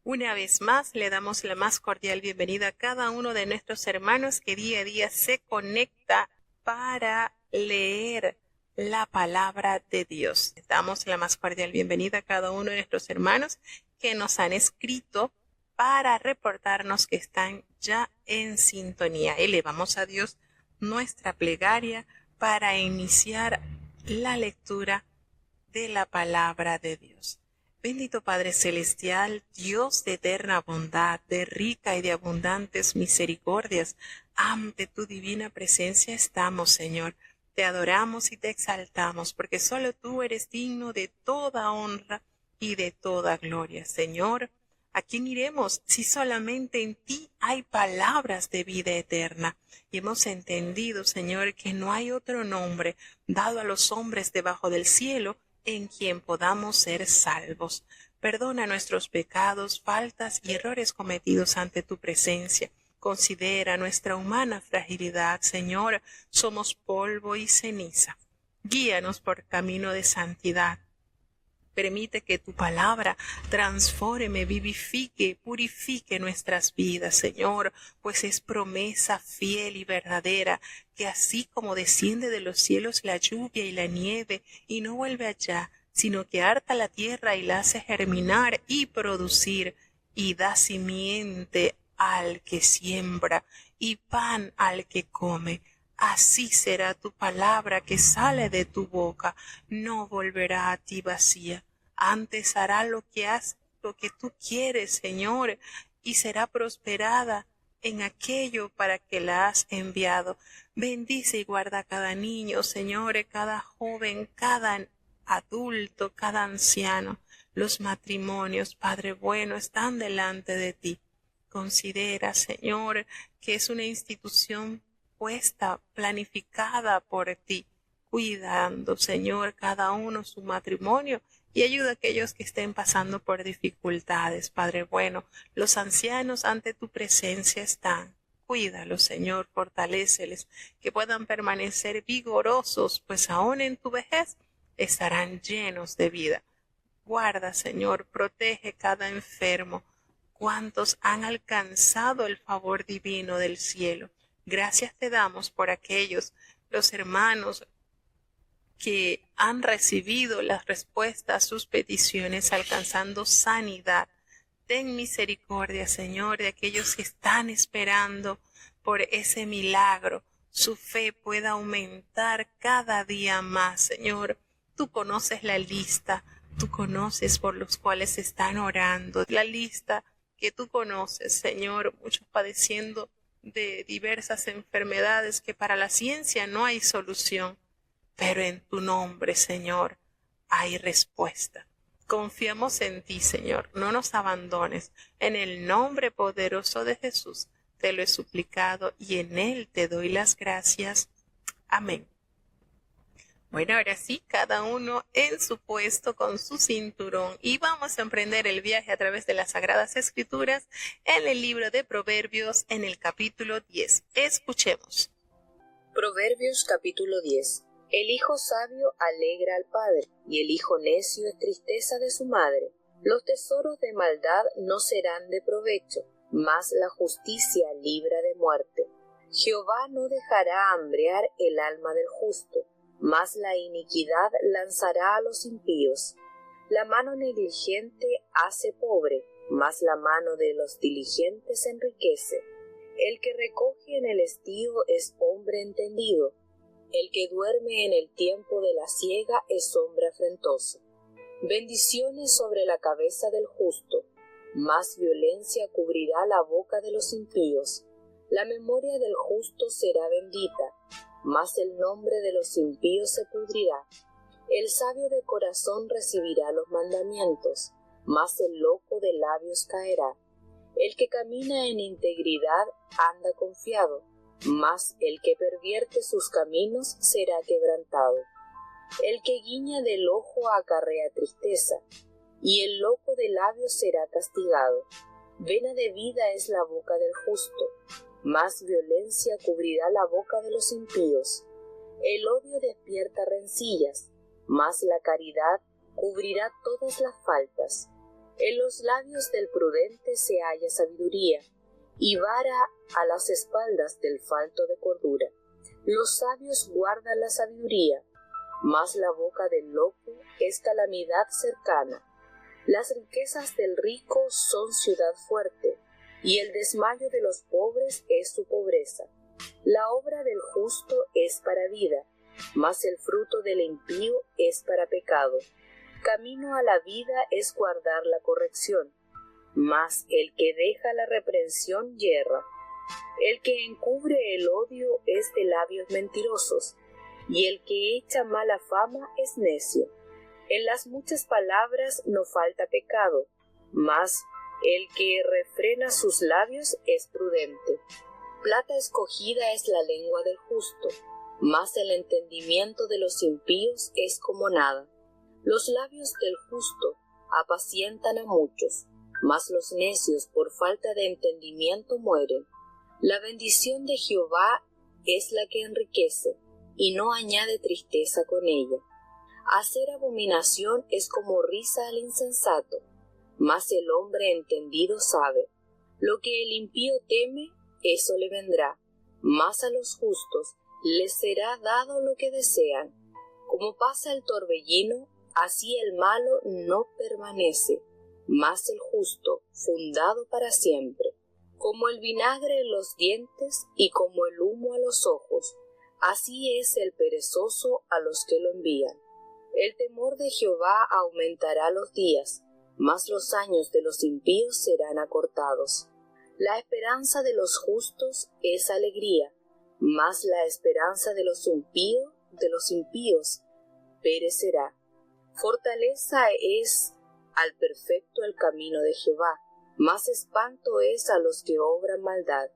Una vez más, le damos la más cordial bienvenida a cada uno de nuestros hermanos que día a día se conecta para leer la palabra de Dios. Le damos la más cordial bienvenida a cada uno de nuestros hermanos que nos han escrito para reportarnos que están ya en sintonía. Elevamos a Dios nuestra plegaria para iniciar la lectura de la palabra de Dios. Bendito Padre Celestial, Dios de eterna bondad, de rica y de abundantes misericordias, ante tu divina presencia estamos, Señor. Te adoramos y te exaltamos, porque solo tú eres digno de toda honra y de toda gloria. Señor, ¿a quién iremos si solamente en ti hay palabras de vida eterna? Y hemos entendido, Señor, que no hay otro nombre dado a los hombres debajo del cielo en quien podamos ser salvos. Perdona nuestros pecados, faltas y errores cometidos ante tu presencia. Considera nuestra humana fragilidad, Señor. Somos polvo y ceniza. Guíanos por camino de santidad. Permite que tu palabra transforme, vivifique, purifique nuestras vidas, Señor, pues es promesa fiel y verdadera, que así como desciende de los cielos la lluvia y la nieve, y no vuelve allá, sino que harta la tierra y la hace germinar y producir, y da simiente al que siembra, y pan al que come. Así será tu palabra que sale de tu boca, no volverá a ti vacía. Antes hará lo que tú quieres, Señor, y será prosperada en aquello para que la has enviado. Bendice y guarda a cada niño, Señor, cada joven, cada adulto, cada anciano. Los matrimonios, Padre bueno, están delante de ti. Considera, Señor, que es una institución puesta, planificada por ti, cuidando, Señor, cada uno su matrimonio, y ayuda a aquellos que estén pasando por dificultades, Padre bueno. Los ancianos ante tu presencia están. Cuídalos, Señor, fortaléceles, que puedan permanecer vigorosos, pues aún en tu vejez estarán llenos de vida. Guarda, Señor, protege cada enfermo. ¿Cuántos han alcanzado el favor divino del cielo? Gracias te damos por aquellos, los hermanos que han recibido las respuestas a sus peticiones alcanzando sanidad. Ten misericordia, Señor, de aquellos que están esperando por ese milagro. Su fe pueda aumentar cada día más, Señor. Tú conoces la lista, tú conoces por los cuales están orando, la lista que tú conoces, Señor, muchos padeciendo de diversas enfermedades que para la ciencia no hay solución. Pero en tu nombre, Señor, hay respuesta. Confiamos en ti, Señor, no nos abandones. En el nombre poderoso de Jesús te lo he suplicado y en él te doy las gracias. Amén. Bueno, ahora sí, cada uno en su puesto con su cinturón y vamos a emprender el viaje a través de las Sagradas Escrituras en el libro de Proverbios en el capítulo 10. Escuchemos. Proverbios capítulo 10. El hijo sabio alegra al padre, y el hijo necio es tristeza de su madre. Los tesoros de maldad no serán de provecho, mas la justicia libra de muerte. Jehová no dejará hambrear el alma del justo, mas la iniquidad lanzará a los impíos. La mano negligente hace pobre, mas la mano de los diligentes enriquece. El que recoge en el estío es hombre entendido. El que duerme en el tiempo de la siega es hombre afrentoso. Bendiciones sobre la cabeza del justo, mas violencia cubrirá la boca de los impíos. La memoria del justo será bendita, mas el nombre de los impíos se pudrirá. El sabio de corazón recibirá los mandamientos, mas el loco de labios caerá. El que camina en integridad anda confiado, mas el que pervierte sus caminos será quebrantado. El que guiña del ojo acarrea tristeza, y el loco de labios será castigado. Vena de vida es la boca del justo, mas violencia cubrirá la boca de los impíos. El odio despierta rencillas, mas la caridad cubrirá todas las faltas. En los labios del prudente se halla sabiduría, y vara a las espaldas del falto de cordura. Los sabios guardan la sabiduría, mas la boca del loco es calamidad cercana. Las riquezas del rico son ciudad fuerte, y el desmayo de los pobres es su pobreza. La obra del justo es para vida, mas el fruto del impío es para pecado. Camino a la vida es guardar la corrección, mas el que deja la reprensión yerra. El que encubre el odio es de labios mentirosos, y el que echa mala fama es necio. En las muchas palabras no falta pecado, mas el que refrena sus labios es prudente. Plata escogida es la lengua del justo, mas el entendimiento de los impíos es como nada. Los labios del justo apacientan a muchos, mas los necios por falta de entendimiento mueren. La bendición de Jehová es la que enriquece, y no añade tristeza con ella. Hacer abominación es como risa al insensato, mas el hombre entendido sabe. Lo que el impío teme, eso le vendrá, mas a los justos les será dado lo que desean. Como pasa el torbellino, así el malo no permanece, mas el justo, fundado para siempre. Como el vinagre en los dientes y como el humo a los ojos, así es el perezoso a los que lo envían. El temor de Jehová aumentará los días, mas los años de los impíos serán acortados. La esperanza de los justos es alegría, mas la esperanza de los impíos perecerá. Fortaleza es al perfecto el camino de Jehová, mas espanto es a los que obran maldad.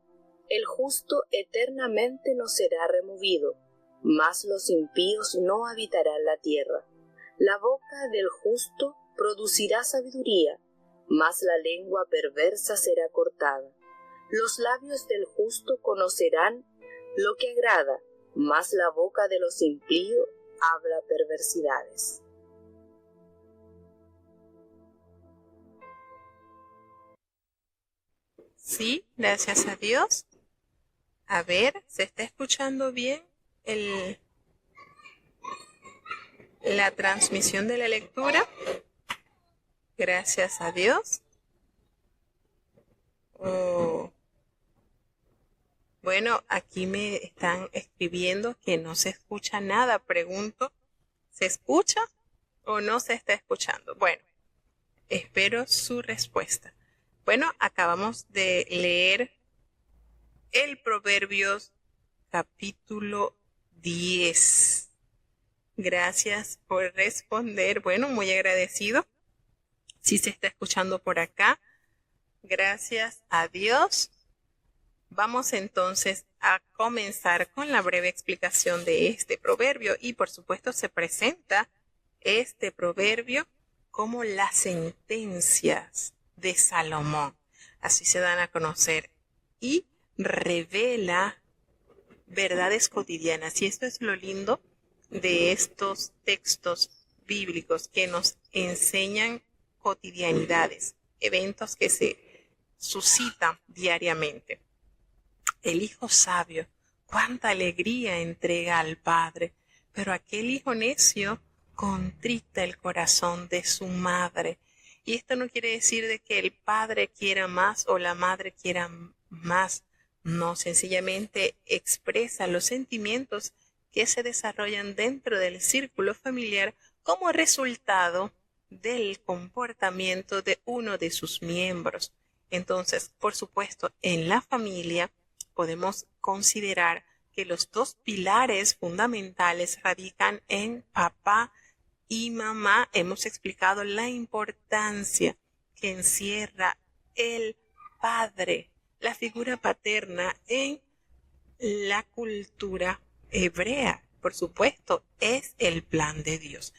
El justo eternamente no será removido, mas los impíos no habitarán la tierra. La boca del justo producirá sabiduría, mas la lengua perversa será cortada. Los labios del justo conocerán lo que agrada, mas la boca de los impíos habla perversidades. Sí, gracias a Dios. A ver, ¿se está escuchando bien la transmisión de la lectura? Gracias a Dios. Bueno, aquí me están escribiendo que no se escucha nada. Pregunto, ¿se escucha o no se está escuchando? Bueno, espero su respuesta. Bueno, acabamos de leer el Proverbios capítulo 10. Gracias por responder. Bueno, muy agradecido. Si se está escuchando por acá, gracias a Dios. Vamos entonces a comenzar con la breve explicación de este proverbio y por supuesto se presenta este proverbio como las sentencias de Salomón. Así se dan a conocer y revela verdades cotidianas. Y esto es lo lindo de estos textos bíblicos que nos enseñan cotidianidades, eventos que se suscitan diariamente. El hijo sabio, cuánta alegría entrega al padre, pero aquel hijo necio contrita el corazón de su madre. Y esto no quiere decir de que el padre quiera más o la madre quiera más. No, sencillamente expresa los sentimientos que se desarrollan dentro del círculo familiar como resultado del comportamiento de uno de sus miembros. Entonces, por supuesto, en la familia podemos considerar que los dos pilares fundamentales radican en papá y mamá. Hemos explicado la importancia que encierra el padre, la figura paterna en la cultura hebrea. Por supuesto, es el plan de Dios.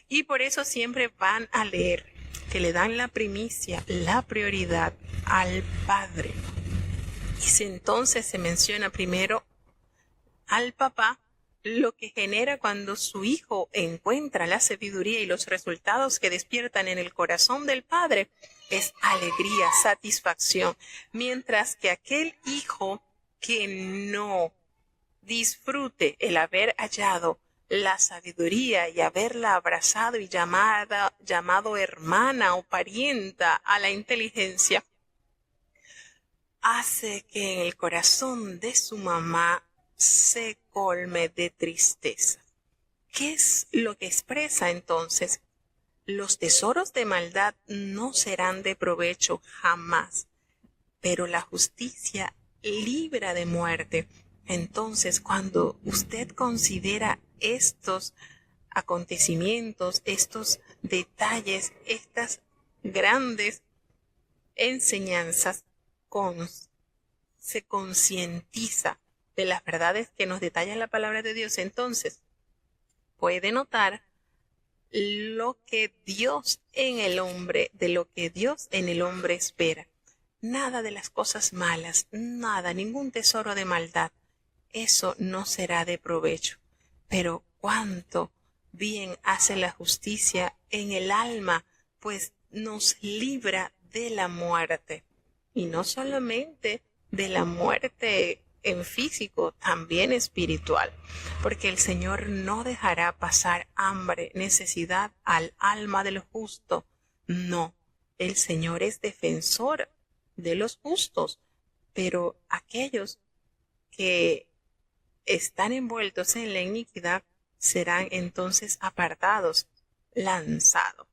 Y por eso siempre van a leer que le dan la primicia, la prioridad al padre. Y si entonces se menciona primero al papá, lo que genera cuando su hijo encuentra la sabiduría y los resultados que despiertan en el corazón del padre es alegría, satisfacción, mientras que aquel hijo que no disfrute el haber hallado la sabiduría y haberla abrazado y llamado hermana o parienta a la inteligencia, hace que en el corazón de su mamá se colme de tristeza. ¿Qué es lo que expresa entonces? Los tesoros de maldad no serán de provecho jamás, pero la justicia libra de muerte. Entonces, cuando usted considera estos acontecimientos, estos detalles, estas grandes enseñanzas, se concientiza de las verdades que nos detalla la palabra de Dios, entonces puede notar lo que Dios en el hombre, de lo que Dios en el hombre espera. Nada de las cosas malas, nada, ningún tesoro de maldad. Eso no será de provecho. Pero cuánto bien hace la justicia en el alma, pues nos libra de la muerte. Y no solamente de la muerte en físico, también espiritual, porque el Señor no dejará pasar hambre, necesidad al alma del justo. No, el Señor es defensor de los justos, pero aquellos que están envueltos en la iniquidad serán entonces apartados, lanzados.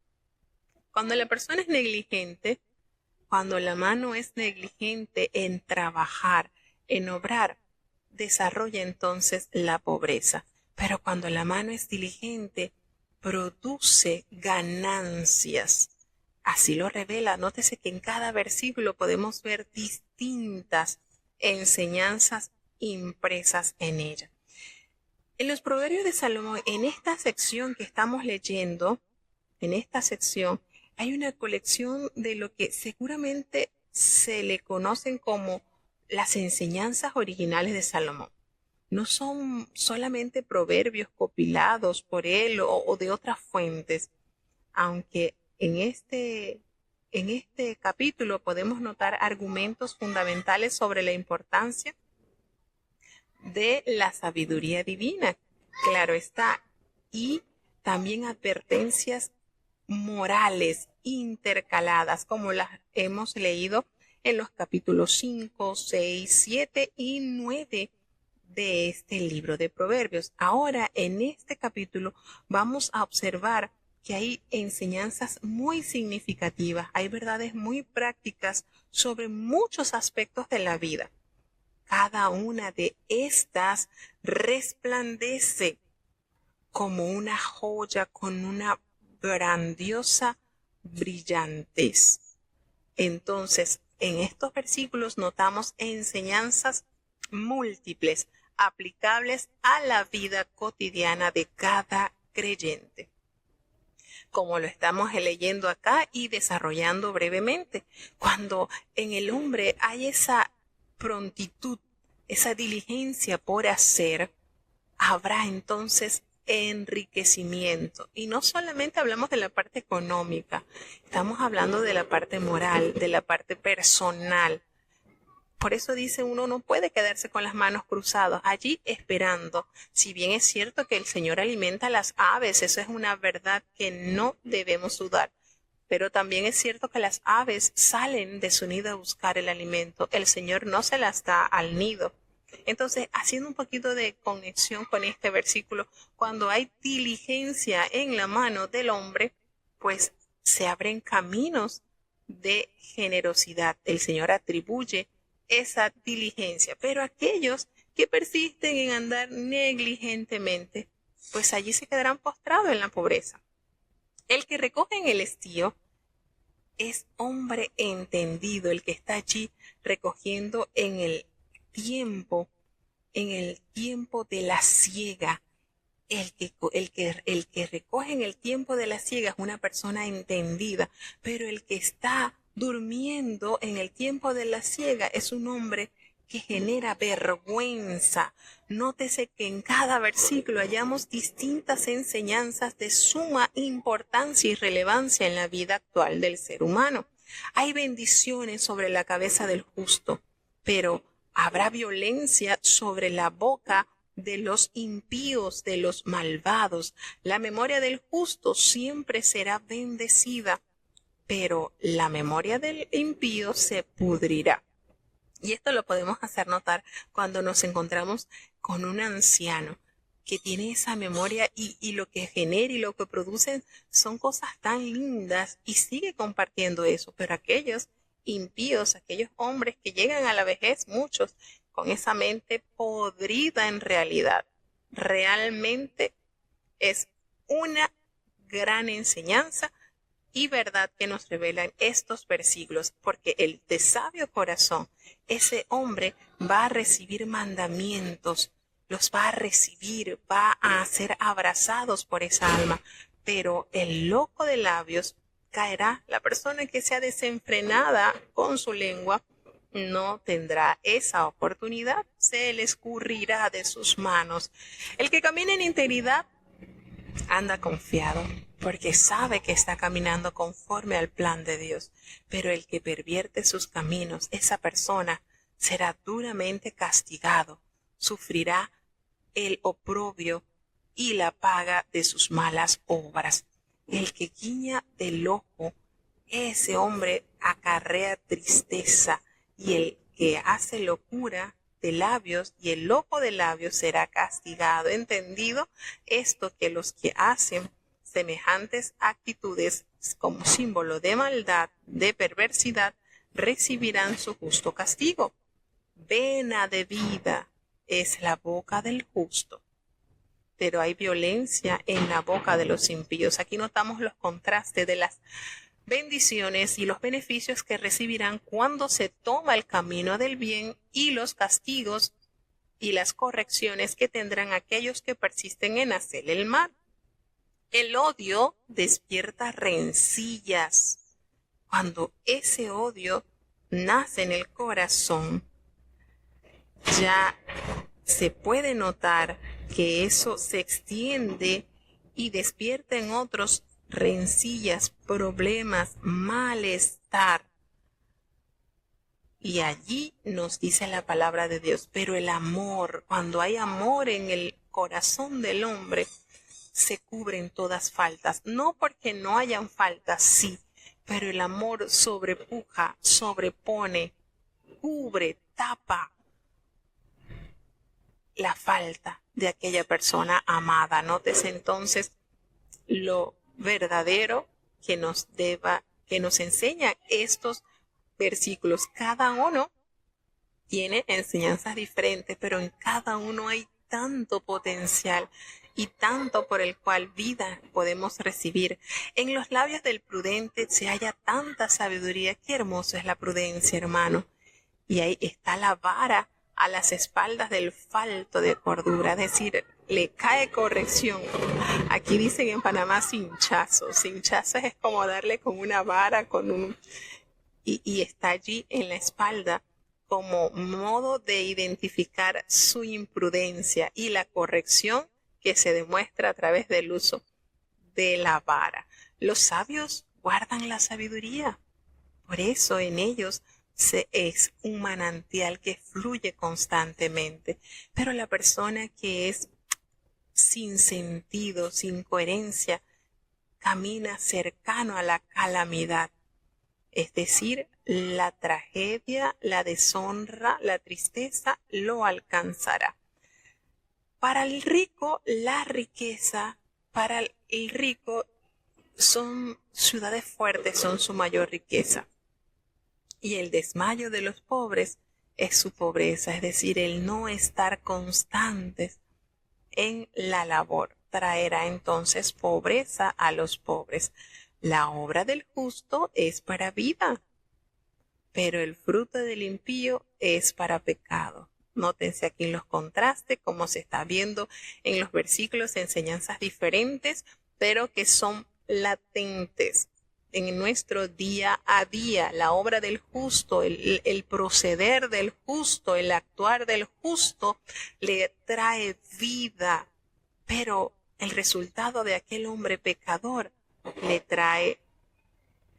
Cuando la persona es negligente, cuando la mano es negligente en trabajar, en obrar, desarrolla entonces la pobreza. Pero cuando la mano es diligente, produce ganancias. Así lo revela. Nótese que en cada versículo podemos ver distintas enseñanzas impresas en ella. En los Proverbios de Salomón, en esta sección que estamos leyendo, en esta sección, hay una colección de lo que seguramente se le conocen como las enseñanzas originales de Salomón. No son solamente proverbios copilados por él o de otras fuentes, aunque en este capítulo podemos notar argumentos fundamentales sobre la importancia de la sabiduría divina, claro está, y también advertencias morales intercaladas, como las hemos leído en los capítulos 5, 6, 7 y 9 de este libro de Proverbios. Ahora, en este capítulo, vamos a observar que hay enseñanzas muy significativas, hay verdades muy prácticas sobre muchos aspectos de la vida. Cada una de estas resplandece como una joya con una grandiosa brillantez. Entonces, en estos versículos notamos enseñanzas múltiples, aplicables a la vida cotidiana de cada creyente, como lo estamos leyendo acá y desarrollando brevemente. Cuando en el hombre hay esa prontitud, esa diligencia por hacer, habrá entonces enriquecimiento. Y no solamente hablamos de la parte económica, estamos hablando de la parte moral, de la parte personal. Por eso dice, uno no puede quedarse con las manos cruzadas allí esperando. Si bien es cierto que el Señor alimenta a las aves, eso es una verdad que no debemos dudar. Pero también es cierto que las aves salen de su nido a buscar el alimento. El Señor no se las da al nido. Entonces, haciendo un poquito de conexión con este versículo, cuando hay diligencia en la mano del hombre, pues se abren caminos de generosidad. El Señor atribuye esa diligencia, pero aquellos que persisten en andar negligentemente, pues allí se quedarán postrados en la pobreza. El que recoge en el estío es hombre entendido, el que está allí recogiendo en el tiempo de la siega. El que recoge en el tiempo de la siega es una persona entendida, pero el que está durmiendo en el tiempo de la siega es un hombre que genera vergüenza. Nótese que en cada versículo hallamos distintas enseñanzas de suma importancia y relevancia en la vida actual del ser humano. Hay bendiciones sobre la cabeza del justo, pero habrá violencia sobre la boca de los impíos, de los malvados. La memoria del justo siempre será bendecida, pero la memoria del impío se pudrirá. Y esto lo podemos hacer notar cuando nos encontramos con un anciano que tiene esa memoria y lo que genera y lo que produce son cosas tan lindas y sigue compartiendo eso. Pero aquellos impíos, aquellos hombres que llegan a la vejez, muchos con esa mente podrida en realidad, realmente es una gran enseñanza y verdad que nos revelan estos versículos, porque el de sabio corazón, ese hombre va a recibir mandamientos, los va a recibir, va a ser abrazados por esa alma, pero el loco de labios caerá. La persona que sea desenfrenada con su lengua no tendrá esa oportunidad, se le escurrirá de sus manos. El que camina en integridad anda confiado, porque sabe que está caminando conforme al plan de Dios. Pero el que pervierte sus caminos, esa persona será duramente castigado, sufrirá el oprobio y la paga de sus malas obras. El que guiña del ojo, ese hombre acarrea tristeza, y el que hace locura de labios y el loco de labios será castigado. ¿Entendido esto? Que los que hacen semejantes actitudes como símbolo de maldad, de perversidad, recibirán su justo castigo. Vena de vida es la boca del justo, pero hay violencia en la boca de los impíos. Aquí notamos los contrastes de las bendiciones y los beneficios que recibirán cuando se toma el camino del bien y los castigos y las correcciones que tendrán aquellos que persisten en hacer el mal. El odio despierta rencillas. Cuando ese odio nace en el corazón, ya se puede notar que eso se extiende y despierta en otros rencillas, problemas, malestar. Y allí nos dice la palabra de Dios, pero el amor, cuando hay amor en el corazón del hombre, se cubren todas faltas. No porque no hayan faltas, sí, pero el amor sobrepuja, sobrepone, cubre, tapa la falta de aquella persona amada. Nótese entonces lo verdadero que nos enseña estos versículos. Cada uno tiene enseñanzas diferentes, pero en cada uno hay tanto potencial y tanto por el cual vida podemos recibir. En los labios del prudente se halla tanta sabiduría. Qué hermoso es la prudencia, hermano. Y ahí está la vara a las espaldas del falto de cordura, es decir, le cae corrección. Aquí dicen en Panamá cinchazos. Cinchazos es como darle con una vara, y está allí en la espalda como modo de identificar su imprudencia y la corrección que se demuestra a través del uso de la vara. Los sabios guardan la sabiduría, por eso en ellos es un manantial que fluye constantemente. Pero la persona que es sin sentido, sin coherencia, camina cercano a la calamidad, es decir, la tragedia, la deshonra, la tristeza lo alcanzará. Para el rico, la riqueza, para el rico son ciudades fuertes, son su mayor riqueza. Y el desmayo de los pobres es su pobreza, es decir, el no estar constantes en la labor traerá entonces pobreza a los pobres. La obra del justo es para vida, pero el fruto del impío es para pecado. Nótense aquí en los contrastes, como se está viendo en los versículos, enseñanzas diferentes, pero que son latentes en nuestro día a día. La obra del justo, el proceder del justo, el actuar del justo le trae vida, pero el resultado de aquel hombre pecador le trae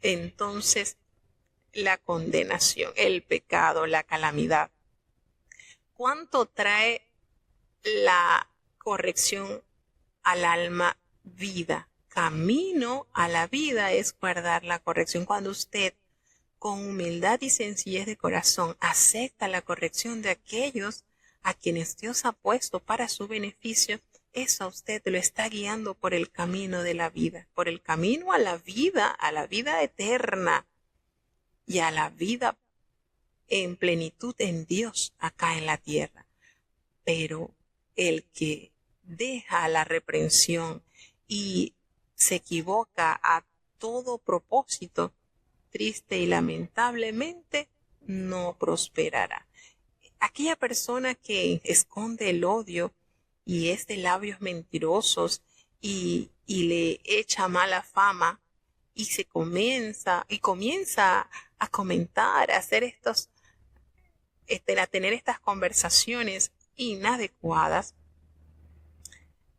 entonces la condenación, el pecado, la calamidad. ¿Cuánto trae la corrección al alma? Vida. Camino a la vida es guardar la corrección. Cuando usted, con humildad y sencillez de corazón, acepta la corrección de aquellos a quienes Dios ha puesto para su beneficio, eso a usted lo está guiando por el camino de la vida, por el camino a la vida eterna y a la vida en plenitud en Dios acá en la tierra. Pero el que deja la reprensión y se equivoca a todo propósito, triste y lamentablemente no prosperará. Aquella persona que esconde el odio y es de labios mentirosos y le echa mala fama y comienza a comentar, a hacer a tener estas conversaciones inadecuadas,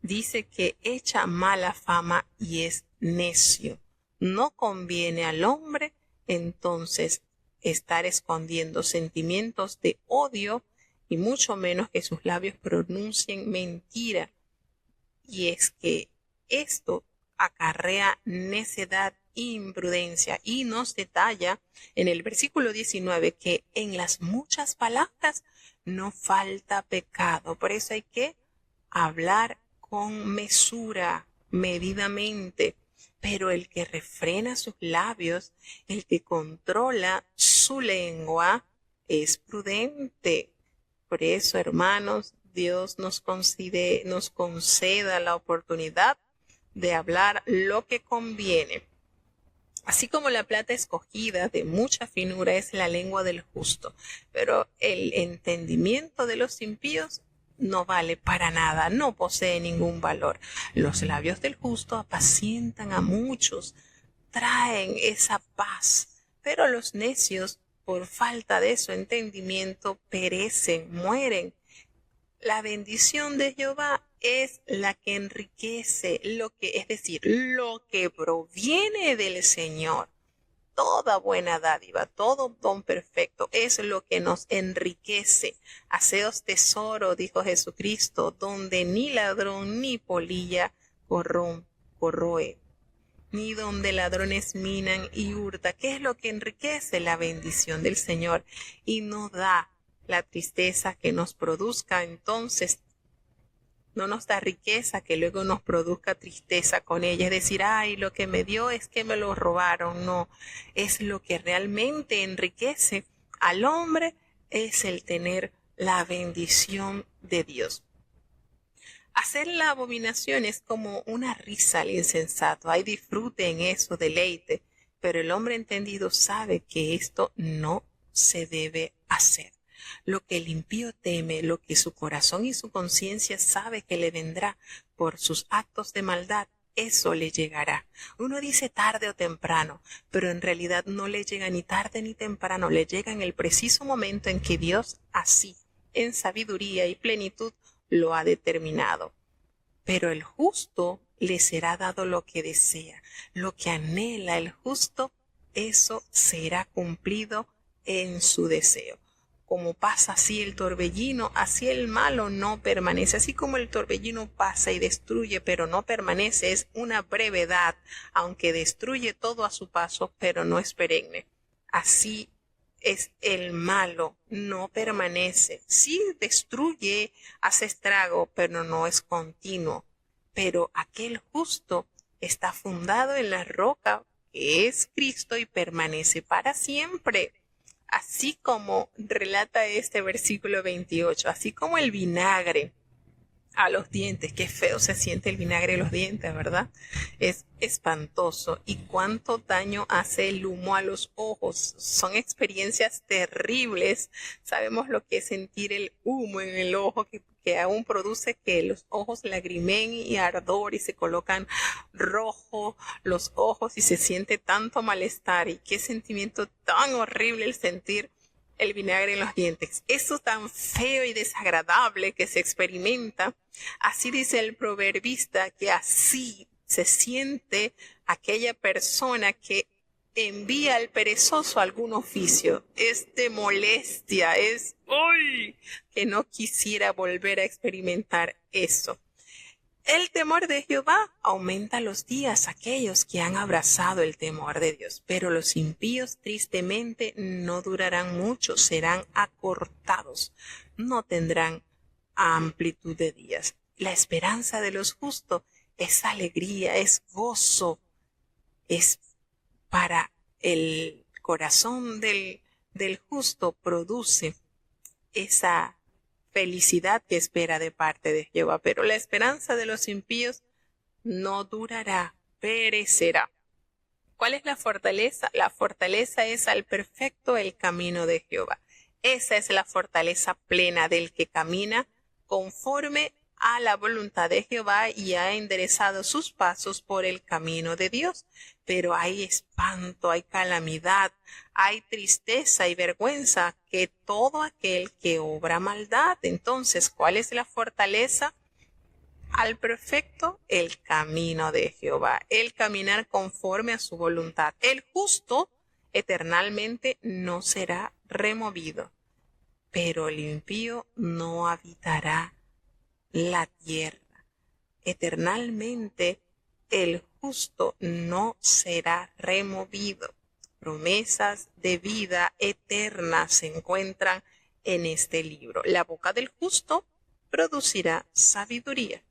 dice que echa mala fama y es necio. No conviene al hombre entonces estar escondiendo sentimientos de odio y mucho menos que sus labios pronuncien mentira. Y es que esto acarrea necedad e imprudencia, y nos detalla en el versículo 19 que en las muchas palabras no falta pecado. Por eso hay que hablar con mesura, medidamente. Pero el que refrena sus labios, el que controla su lengua, es prudente. Por eso, hermanos, Dios nos conceda la oportunidad de hablar lo que conviene. Así como la plata escogida de mucha finura es la lengua del justo, pero el entendimiento de los impíos no vale para nada, no posee ningún valor. Los labios del justo apacientan a muchos, traen esa paz, pero los necios, por falta de su entendimiento, perecen, mueren. La bendición de Jehová es la que enriquece, lo que proviene del Señor. Toda buena dádiva, todo don perfecto es lo que nos enriquece. Haceos tesoro, dijo Jesucristo, donde ni ladrón ni polilla corroe, ni donde ladrones minan y hurta. ¿Qué es lo que enriquece? La bendición del Señor, y no da la tristeza que nos produzca entonces. No nos da riqueza que luego nos produzca tristeza con ella. Es decir, ay, lo que me dio es que me lo robaron. No, es lo que realmente enriquece al hombre, es el tener la bendición de Dios. Hacer la abominación es como una risa al insensato. Hay disfrute en eso, deleite. Pero el hombre entendido sabe que esto no se debe hacer. Lo que el impío teme, lo que su corazón y su conciencia sabe que le vendrá por sus actos de maldad, eso le llegará. Uno dice tarde o temprano, pero en realidad no le llega ni tarde ni temprano, le llega en el preciso momento en que Dios así, en sabiduría y plenitud, lo ha determinado. Pero el justo le será dado lo que desea, lo que anhela el justo, eso será cumplido en su deseo. Como pasa así el torbellino, así el malo no permanece. Así como el torbellino pasa y destruye, pero no permanece, es una brevedad, aunque destruye todo a su paso, pero no es perenne. Así es el malo, no permanece. Sí destruye, hace estrago, pero no es continuo. Pero aquel justo está fundado en la roca que es Cristo y permanece para siempre. Así como relata este versículo 28, así como el vinagre a los dientes, qué feo se siente el vinagre en los dientes, ¿verdad? Es espantoso. Y cuánto daño hace el humo a los ojos. Son experiencias terribles. Sabemos lo que es sentir el humo en el ojo, que que aún produce que los ojos lagrimen y ardor y se colocan rojo los ojos y se siente tanto malestar. Y qué sentimiento tan horrible el sentir el vinagre en los dientes. Eso tan feo y desagradable que se experimenta. Así dice el proverbista, que así se siente aquella persona que envía al perezoso algún oficio. Es de molestia, es ¡uy! Que no quisiera volver a experimentar eso. El temor de Jehová aumenta los días aquellos que han abrazado el temor de Dios, pero los impíos tristemente no durarán mucho, serán acortados, no tendrán amplitud de días. La esperanza de los justos es alegría, es gozo, es para el corazón del justo, produce esa felicidad que espera de parte de Jehová, pero la esperanza de los impíos no durará, perecerá. ¿Cuál es la fortaleza? La fortaleza es al perfecto el camino de Jehová. Esa es la fortaleza plena del que camina conforme a la voluntad de Jehová y ha enderezado sus pasos por el camino de Dios. Pero hay espanto, hay calamidad, hay tristeza y vergüenza que todo aquel que obra maldad. Entonces, ¿cuál es la fortaleza? Al perfecto el camino de Jehová, el caminar conforme a su voluntad. El justo eternalmente no será removido, pero el impío no habitará la tierra. Eternalmente el justo no será removido. Promesas de vida eterna se encuentran en este libro. La boca del justo producirá sabiduría,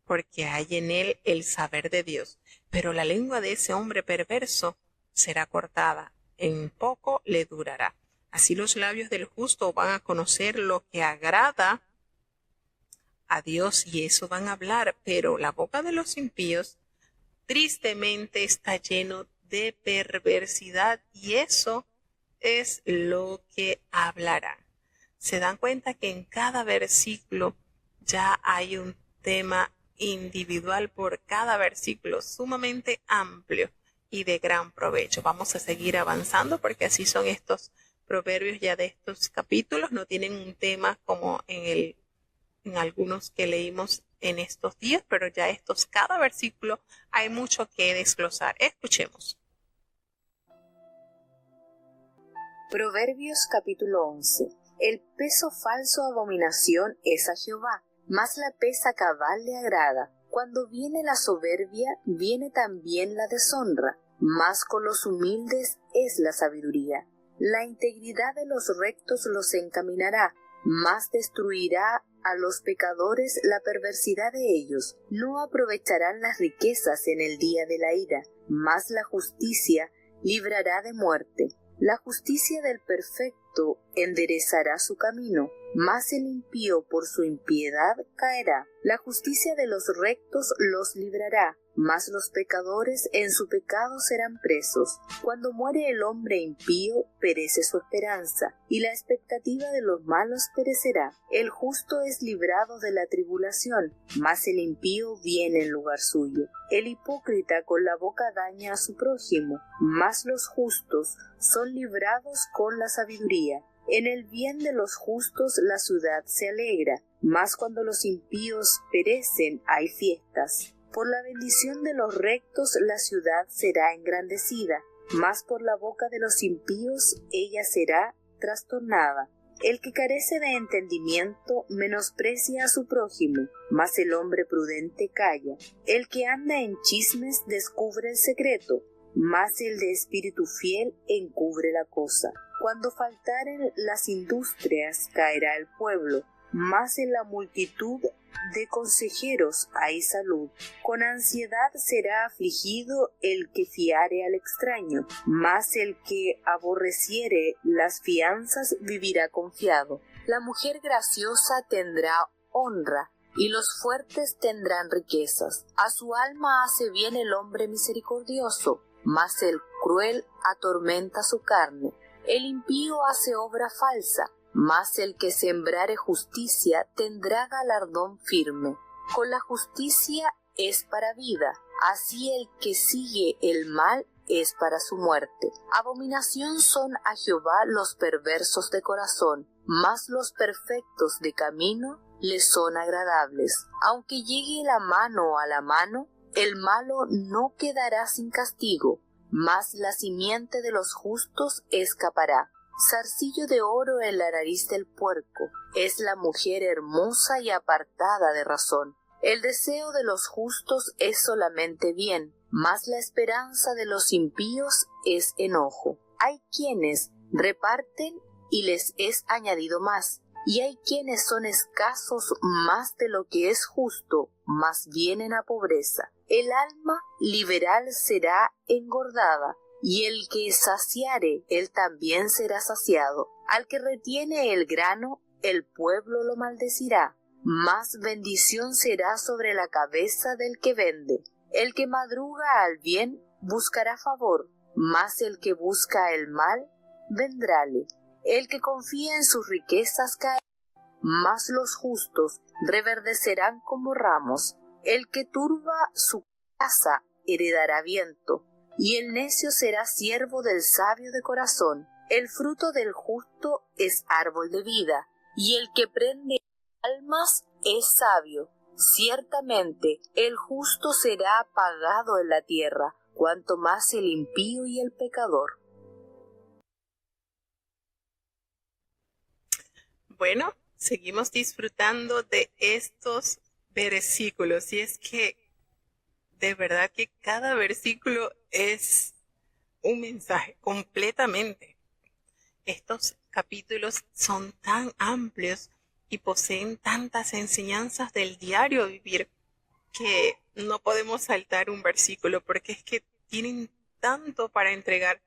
porque hay en él el saber de Dios. Pero la lengua de ese hombre perverso será cortada, en poco le durará. Así los labios del justo van a conocer lo que agrada a Dios y eso van a hablar, pero la boca de los impíos tristemente está lleno de perversidad y eso es lo que hablarán. Se dan cuenta que en cada versículo ya hay un tema individual por cada versículo, sumamente amplio y de gran provecho. Vamos a seguir avanzando porque así son estos proverbios ya de estos capítulos, no tienen un tema como en algunos que leímos en estos días, pero ya estos, cada versículo hay mucho que desglosar. Escuchemos. Proverbios capítulo 11. El peso falso abominación es a Jehová, mas la pesa cabal le agrada. Cuando viene la soberbia, viene también la deshonra, mas con los humildes es la sabiduría. La integridad de los rectos los encaminará, mas destruirá a los pecadores la perversidad de ellos. No aprovecharán las riquezas en el día de la ira, mas la justicia librará de muerte. La justicia del perfecto enderezará su camino, mas el impío por su impiedad caerá. La justicia de los rectos los librará, mas los pecadores en su pecado serán presos. Cuando muere el hombre impío, perece su esperanza, y la expectativa de los malos perecerá. El justo es librado de la tribulación, mas el impío viene en lugar suyo. El hipócrita con la boca daña a su prójimo, mas los justos son librados con la sabiduría. En el bien de los justos la ciudad se alegra, mas cuando los impíos perecen hay fiestas. Por la bendición de los rectos la ciudad será engrandecida, mas por la boca de los impíos ella será trastornada. El que carece de entendimiento menosprecia a su prójimo, mas el hombre prudente calla. El que anda en chismes descubre el secreto, mas el de espíritu fiel encubre la cosa. Cuando faltaren las industrias caerá el pueblo, mas en la multitud de consejeros hay salud. Con ansiedad será afligido el que fiare al extraño, mas el que aborreciere las fianzas vivirá confiado. La mujer graciosa tendrá honra, y los fuertes tendrán riquezas. A su alma hace bien el hombre misericordioso, mas el cruel atormenta su carne. El impío hace obra falsa, Mas el que sembrare justicia tendrá galardón firme. Con la justicia es para vida, así el que sigue el mal es para su muerte. Abominación son a Jehová los perversos de corazón, mas los perfectos de camino les son agradables. Aunque llegue la mano a la mano, el malo no quedará sin castigo, mas la simiente de los justos escapará. Zarcillo de oro en la nariz del puerco, es la mujer hermosa y apartada de razón. El deseo de los justos es solamente bien, mas la esperanza de los impíos es enojo. Hay quienes reparten y les es añadido más, y hay quienes son escasos más de lo que es justo, mas vienen a pobreza. El alma liberal será engordada, y el que saciare, él también será saciado. Al que retiene el grano, el pueblo lo maldecirá, mas bendición será sobre la cabeza del que vende. El que madruga al bien buscará favor, mas el que busca el mal vendrále. El que confía en sus riquezas caerá, mas los justos reverdecerán como ramos. El que turba su casa heredará viento, y el necio será siervo del sabio de corazón. El fruto del justo es árbol de vida, y el que prende almas es sabio. Ciertamente el justo será apagado en la tierra, cuanto más el impío y el pecador. Bueno, seguimos disfrutando de estos versículos, y es que de verdad que cada versículo es un mensaje completamente. Estos capítulos son tan amplios y poseen tantas enseñanzas del diario vivir que no podemos saltar un versículo porque es que tienen tanto para entregar.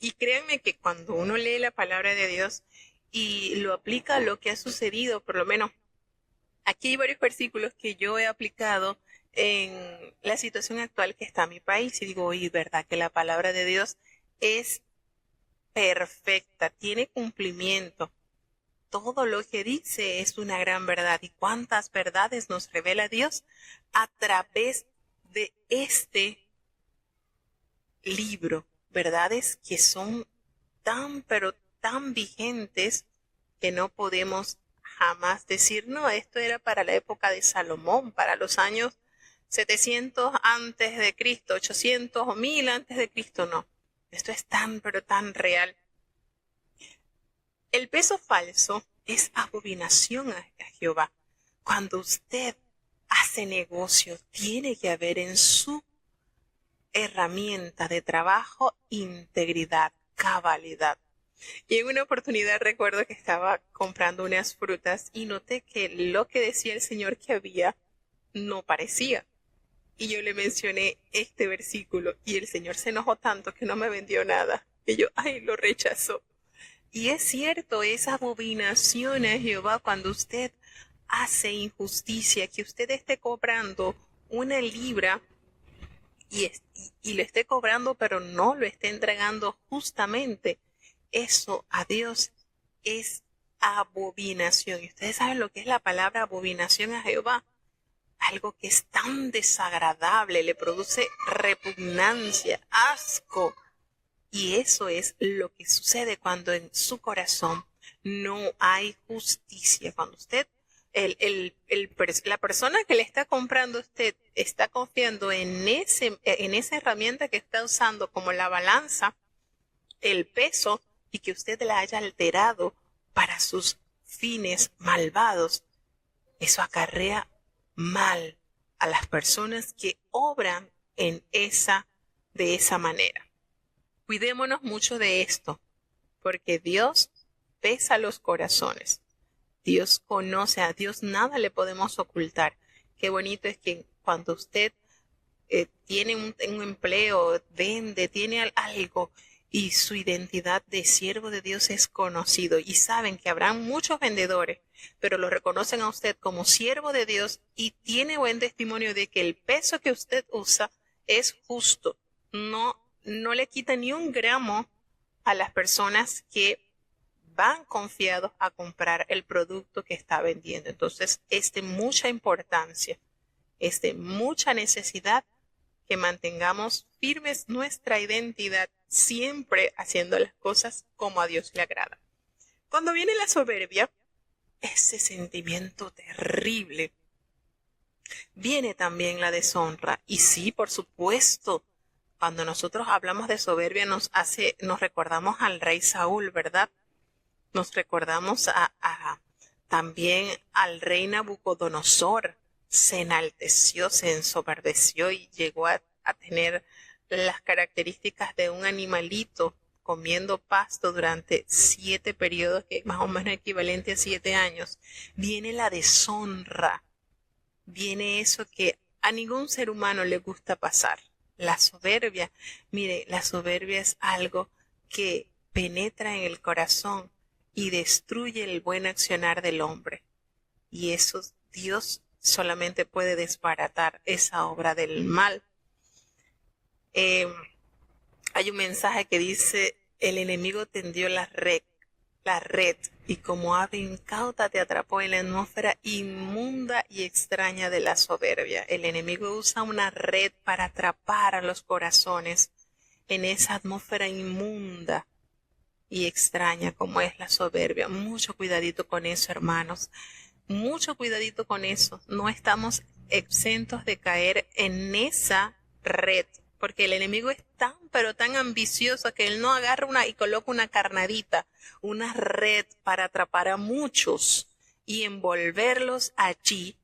Y créanme que cuando uno lee la palabra de Dios y lo aplica a lo que ha sucedido, por lo menos aquí hay varios versículos que yo he aplicado en la situación actual que está en mi país y digo, oye, verdad que la palabra de Dios es perfecta, tiene cumplimiento. Todo lo que dice es una gran verdad. ¿Y cuántas verdades nos revela Dios a través de este libro? Verdades que son tan, pero tan vigentes que no podemos jamás decir, no, esto era para la época de Salomón, para los años 700 antes de Cristo, 800 o 1000 antes de Cristo, no. Esto es tan, pero tan real. El peso falso es abominación a Jehová. Cuando usted hace negocio, tiene que haber en su herramienta de trabajo integridad, cabalidad. Y en una oportunidad recuerdo que estaba comprando unas frutas y noté que lo que decía el Señor que había no parecía. Y yo le mencioné este versículo y el Señor se enojó tanto que no me vendió nada. Y yo, ay, lo rechazó. Y es cierto, es abominación a Jehová cuando usted hace injusticia, que usted esté cobrando una libra y lo esté cobrando, pero no lo esté entregando justamente. Eso a Dios es abominación. Y ustedes saben lo que es la palabra abominación a Jehová. Algo que es tan desagradable, le produce repugnancia, asco. Y eso es lo que sucede cuando en su corazón no hay justicia. Cuando usted, la persona que le está comprando a usted está confiando en esa herramienta que está usando como la balanza, el peso, y que usted la haya alterado para sus fines malvados, eso acarrea mal a las personas que obran de esa manera. Cuidémonos mucho de esto, porque Dios pesa los corazones. Dios conoce, a Dios nada le podemos ocultar. Qué bonito es que cuando usted tiene un empleo, vende, tiene algo y su identidad de siervo de Dios es conocido y saben que habrán muchos vendedores, pero lo reconocen a usted como siervo de Dios y tiene buen testimonio de que el peso que usted usa es justo. No le quita ni un gramo a las personas que van confiados a comprar el producto que está vendiendo. Entonces, es de mucha importancia, es de mucha necesidad que mantengamos firmes nuestra identidad, siempre haciendo las cosas como a Dios le agrada. Cuando viene la soberbia, ese sentimiento terrible, viene también la deshonra. Y sí, por supuesto, cuando nosotros hablamos de soberbia nos recordamos al rey Saúl, ¿verdad? Nos recordamos también al rey Nabucodonosor. Se enalteció, se ensoberbeció y llegó a tener las características de un animalito comiendo pasto durante 7 periodos, que más o menos equivalente a 7 años. Viene la deshonra, viene eso que a ningún ser humano le gusta pasar. La soberbia, mire, la soberbia es algo que penetra en el corazón y destruye el buen accionar del hombre. Y eso Dios solamente puede desbaratar esa obra del mal. Hay un mensaje que dice: el enemigo tendió la red, y como ave incauta te atrapó en la atmósfera inmunda y extraña de la soberbia. El enemigo usa una red para atrapar a los corazones en esa atmósfera inmunda y extraña como es la soberbia. Mucho cuidadito con eso, hermanos. Mucho cuidadito con eso. No estamos exentos de caer en esa red, porque el enemigo es tan, pero tan ambicioso que él no agarra y coloca una carnadita, una red para atrapar a muchos y envolverlos allí,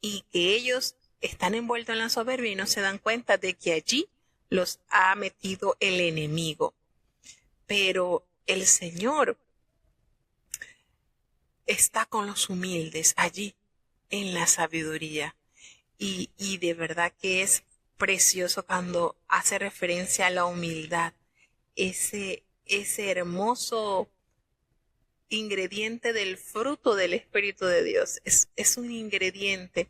y que ellos están envueltos en la soberbia y no se dan cuenta de que allí los ha metido el enemigo. Pero el Señor está con los humildes allí en la sabiduría, y de verdad que es precioso cuando hace referencia a la humildad, ese hermoso ingrediente del fruto del Espíritu de Dios. Es un ingrediente,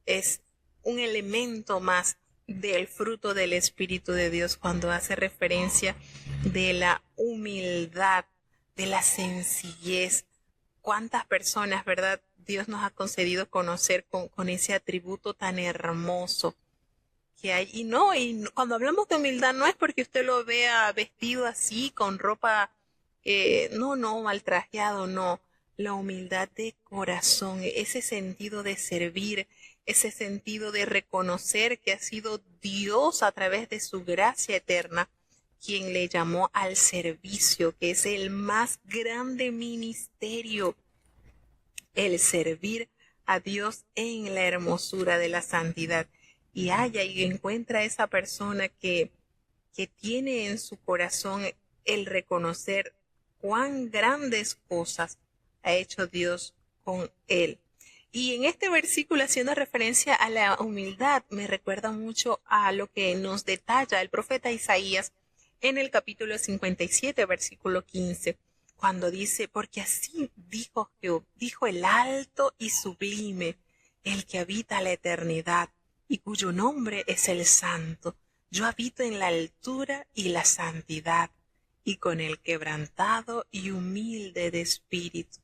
es un elemento más del fruto del Espíritu de Dios cuando hace referencia de la humildad, de la sencillez. ¿Cuántas personas, verdad, Dios nos ha concedido conocer con ese atributo tan hermoso que hay? Y cuando hablamos de humildad no es porque usted lo vea vestido así, con ropa, mal trajeado, no. La humildad de corazón, ese sentido de servir, ese sentido de reconocer que ha sido Dios a través de su gracia eterna quien le llamó al servicio, que es el más grande ministerio, el servir a Dios en la hermosura de la santidad. Y encuentra a esa persona que tiene en su corazón el reconocer cuán grandes cosas ha hecho Dios con él. Y en este versículo, haciendo referencia a la humildad, me recuerda mucho a lo que nos detalla el profeta Isaías en el capítulo 57, versículo 15, cuando dice: porque así dijo el alto y sublime, el que habita la eternidad, y cuyo nombre es el Santo. Yo habito en la altura y la santidad, y con el quebrantado y humilde de espíritu,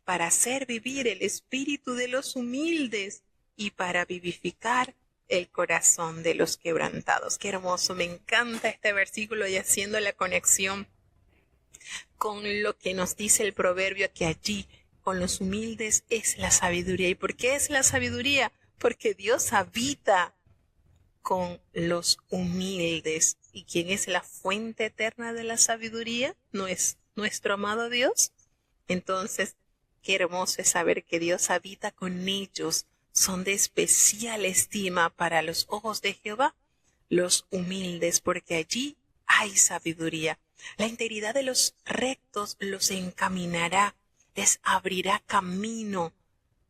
para hacer vivir el espíritu de los humildes y para vivificar el corazón de los quebrantados. Qué hermoso, me encanta este versículo, y haciendo la conexión con lo que nos dice el proverbio, que allí con los humildes es la sabiduría. ¿Y por qué es la sabiduría? Porque Dios habita con los humildes. ¿Y quién es la fuente eterna de la sabiduría? ¿No es nuestro amado Dios? Entonces, qué hermoso es saber que Dios habita con ellos. Son de especial estima para los ojos de Jehová los humildes, porque allí hay sabiduría. La integridad de los rectos los encaminará, les abrirá camino,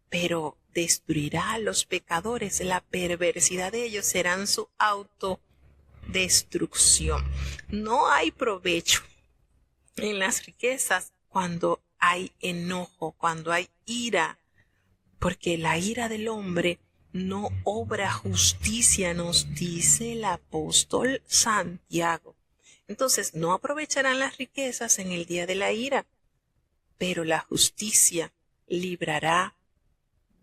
pero destruirá a los pecadores. La perversidad de ellos serán su autodestrucción. No hay provecho en las riquezas cuando hay enojo, cuando hay ira, porque la ira del hombre no obra justicia, nos dice el apóstol Santiago. Entonces, no aprovecharán las riquezas en el día de la ira. pero la justicia librará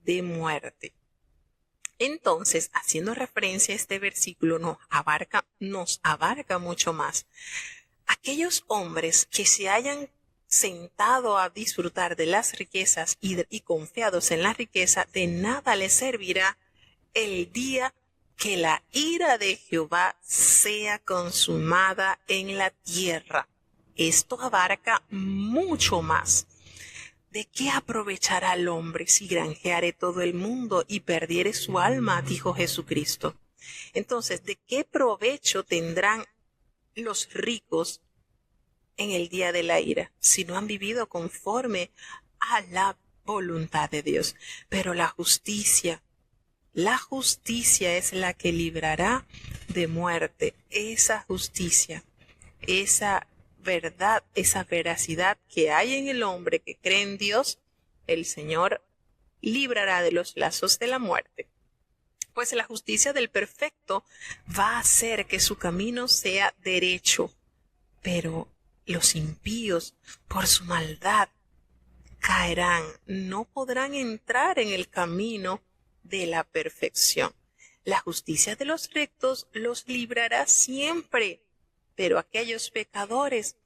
de muerte. Entonces, haciendo referencia a este versículo, nos abarca mucho más. Aquellos hombres que se hayan sentado a disfrutar de las riquezas y confiados en la riqueza, de nada les servirá el día que la ira de Jehová sea consumada en la tierra. Esto abarca mucho más. ¿De qué aprovechará el hombre si granjeare todo el mundo y perdiere su alma? Dijo Jesucristo. Entonces, ¿de qué provecho tendrán los ricos en el día de la ira si no han vivido conforme a la voluntad de Dios? Pero la justicia es la que librará de muerte. Esa justicia, esa verdad, esa veracidad que hay en el hombre que cree en Dios, el Señor librará de los lazos de la muerte. Pues la justicia del perfecto va a hacer que su camino sea derecho, pero los impíos, por su maldad, caerán, no podrán entrar en el camino de la perfección. La justicia de los rectos los librará siempre, pero aquellos pecadores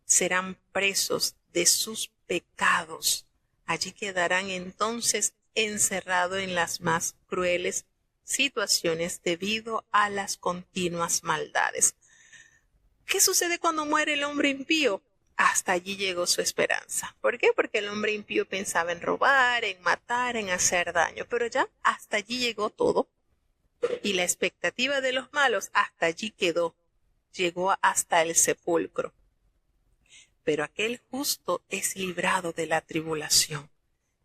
serán presos de sus pecados. Allí quedarán entonces encerrados en las más crueles situaciones debido a las continuas maldades. ¿Qué sucede cuando muere el hombre impío? Hasta allí llegó su esperanza. ¿Por qué? Porque el hombre impío pensaba en robar, en matar, en hacer daño, pero ya hasta allí llegó todo. Y la expectativa de los malos hasta allí quedó, llegó hasta el sepulcro. Pero aquel justo es librado de la tribulación.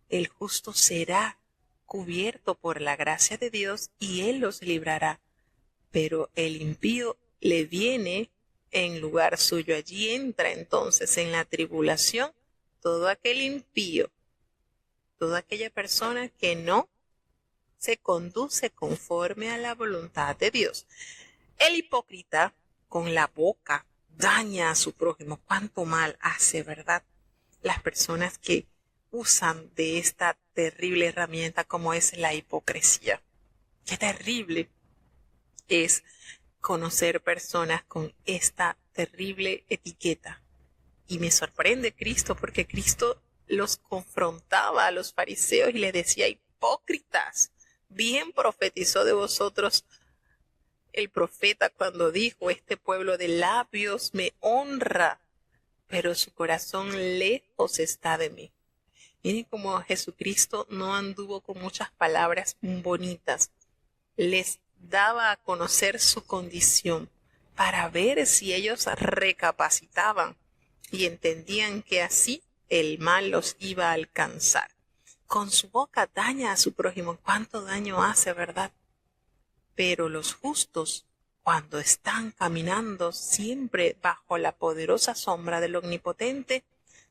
El justo será cubierto por la gracia de Dios y Él los librará. Pero el impío le viene en lugar suyo. Allí entra entonces en la tribulación todo aquel impío, toda aquella persona que no se conduce conforme a la voluntad de Dios. El hipócrita con la boca daña a su prójimo. Cuánto mal hace, ¿verdad? Las personas que usan de esta terrible herramienta como es la hipocresía. Qué terrible es conocer personas con esta terrible etiqueta. Y me sorprende Cristo, porque Cristo los confrontaba a los fariseos y les decía: hipócritas, bien profetizó de vosotros el profeta cuando dijo: este pueblo de labios me honra, pero su corazón lejos está de mí. Miren cómo Jesucristo no anduvo con muchas palabras bonitas. Les daba a conocer su condición para ver si ellos recapacitaban y entendían que así el mal los iba a alcanzar. Con su boca daña a su prójimo. ¿Cuánto daño hace, verdad? Pero los justos, cuando están caminando siempre bajo la poderosa sombra del Omnipotente,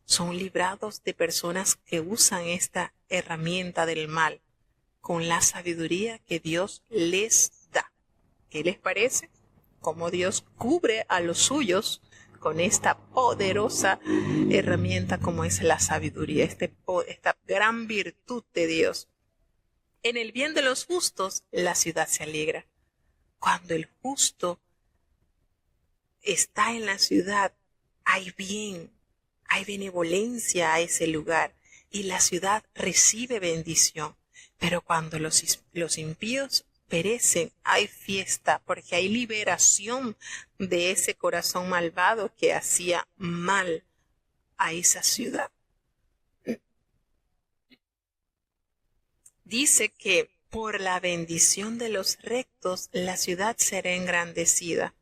son librados de personas que usan esta herramienta del mal con la sabiduría que Dios les da. ¿Qué les parece? Cómo Dios cubre a los suyos con esta poderosa herramienta como es la sabiduría, esta gran virtud de Dios. En el bien de los justos, la ciudad se alegra. Cuando el justo está en la ciudad, hay bien, hay benevolencia a ese lugar y la ciudad recibe bendición. Pero cuando los impíos perecen, hay fiesta, porque hay liberación de ese corazón malvado que hacía mal a esa ciudad. Dice que por la bendición de los rectos la ciudad será engrandecida,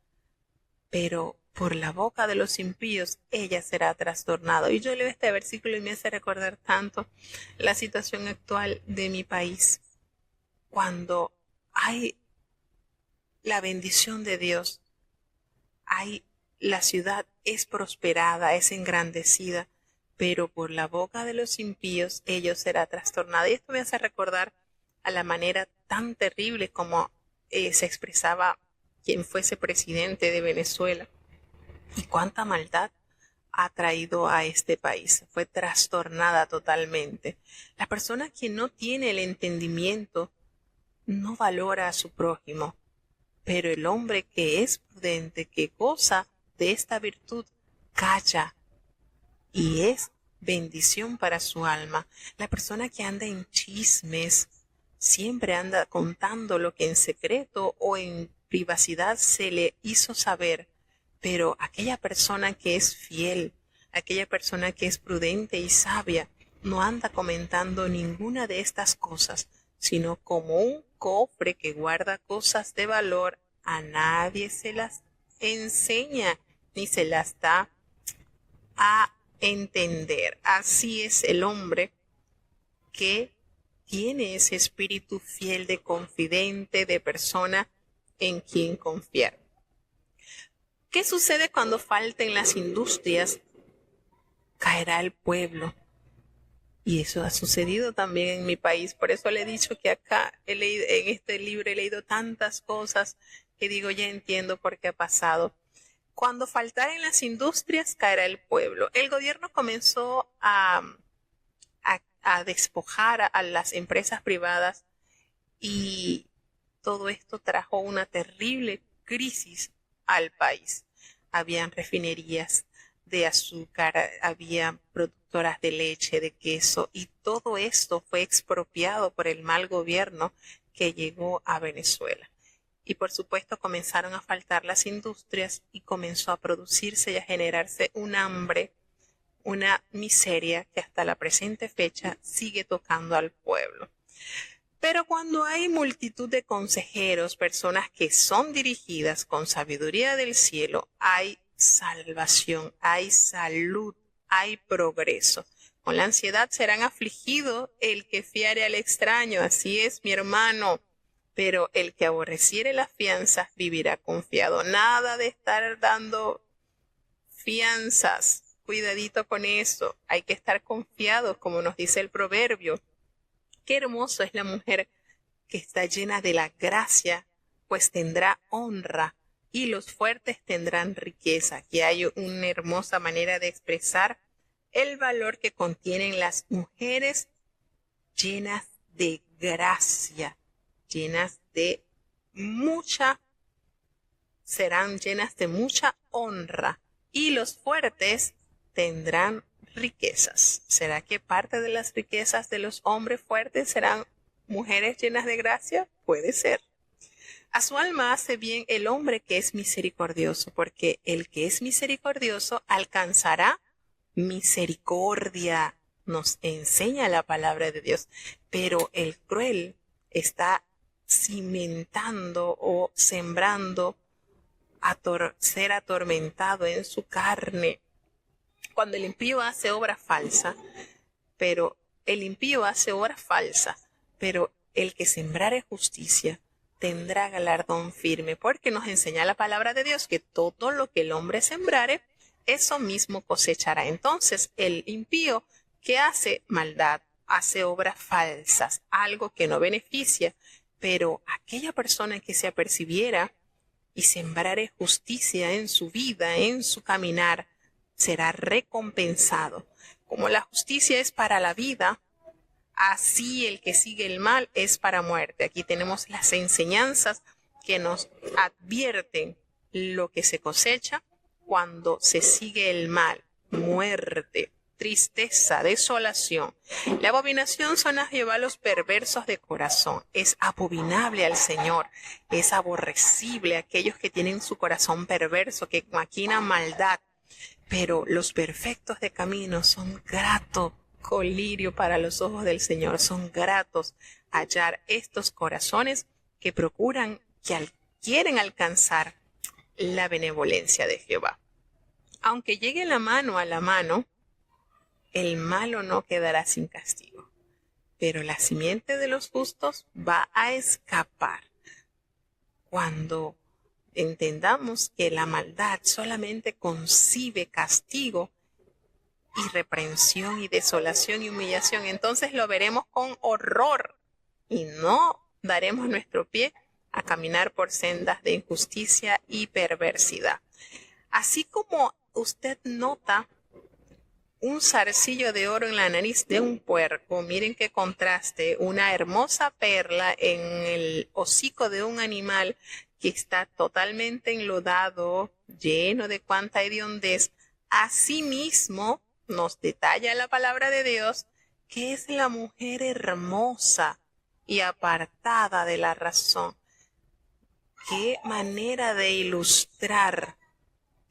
pero por la boca de los impíos ella será trastornada. Y yo leo este versículo y me hace recordar tanto la situación actual de mi país. Cuando hay la bendición de Dios, la ciudad es prosperada, es engrandecida, pero por la boca de los impíos ello será trastornada. Y esto me hace recordar a la manera tan terrible como se expresaba quien fuese presidente de Venezuela. Y cuánta maldad ha traído a este país. Fue trastornada totalmente. La persona que no tiene el entendimiento no valora a su prójimo, pero el hombre que es prudente, que goza de esta virtud, calla y es bendición para su alma. La persona que anda en chismes siempre anda contando lo que en secreto o en privacidad se le hizo saber, pero aquella persona que es fiel, aquella persona que es prudente y sabia, no anda comentando ninguna de estas cosas, sino como un cofre que guarda cosas de valor, a nadie se las enseña ni se las da a entender. Así es el hombre que tiene ese espíritu fiel de confidente, de persona en quien confiar. ¿Qué sucede cuando falten las industrias? Caerá el pueblo. Y eso ha sucedido también en mi país. Por eso le he dicho que acá en este libro he leído tantas cosas que digo, ya entiendo por qué ha pasado. Cuando faltaren las industrias, caerá el pueblo. El gobierno comenzó a despojar a las empresas privadas y todo esto trajo una terrible crisis al país. Habían refinerías de azúcar, había productoras de leche, de queso, y todo esto fue expropiado por el mal gobierno que llegó a Venezuela. Y por supuesto comenzaron a faltar las industrias y comenzó a producirse y a generarse un hambre, una miseria que hasta la presente fecha sigue tocando al pueblo. Pero cuando hay multitud de consejeros, personas que son dirigidas con sabiduría del cielo, hay salvación, hay salud, hay progreso. Con la ansiedad serán afligidos el que fiare al extraño, así es, mi hermano. Pero el que aborreciere las fianzas vivirá confiado. Nada de estar dando fianzas. Cuidadito con eso. Hay que estar confiados, como nos dice el proverbio. Qué hermoso es la mujer que está llena de la gracia, pues tendrá honra, y los fuertes tendrán riqueza. Aquí hay una hermosa manera de expresar el valor que contienen las mujeres llenas de gracia, serán llenas de mucha honra, y los fuertes tendrán riquezas. ¿Será que parte de las riquezas de los hombres fuertes serán mujeres llenas de gracia? Puede ser. A su alma hace bien el hombre que es misericordioso, porque el que es misericordioso alcanzará misericordia. Nos enseña la palabra de Dios. Pero el cruel está cimentando o sembrando ser atormentado en su carne. Cuando el impío hace obra falsa, pero el que sembrare justicia tendrá galardón firme, porque nos enseña la palabra de Dios que todo lo que el hombre sembrare, eso mismo cosechará. Entonces, el impío que hace maldad, hace obras falsas, algo que no beneficia, pero aquella persona que se apercibiera y sembrare justicia en su vida, en su caminar, será recompensado. Como la justicia es para la vida, así el que sigue el mal es para muerte. Aquí tenemos las enseñanzas que nos advierten lo que se cosecha cuando se sigue el mal: muerte, tristeza, desolación. La abominación son a Jehová los perversos de corazón. Es abominable al Señor, es aborrecible a aquellos que tienen su corazón perverso, que maquinan maldad. Pero los perfectos de camino son grato colirio para los ojos del Señor. Son gratos hallar estos corazones que quieren alcanzar la benevolencia de Jehová. Aunque llegue la mano a la mano, el malo no quedará sin castigo, pero la simiente de los justos va a escapar. Cuando entendamos que la maldad solamente concibe castigo y reprensión y desolación y humillación, entonces lo veremos con horror y no daremos nuestro pie a caminar por sendas de injusticia y perversidad. Así como usted nota un zarcillo de oro en la nariz de un puerco. Miren qué contraste. Una hermosa perla en el hocico de un animal que está totalmente enlodado, lleno de cuanta hediondez. Asimismo, nos detalla la palabra de Dios que es la mujer hermosa y apartada de la razón. Qué manera de ilustrar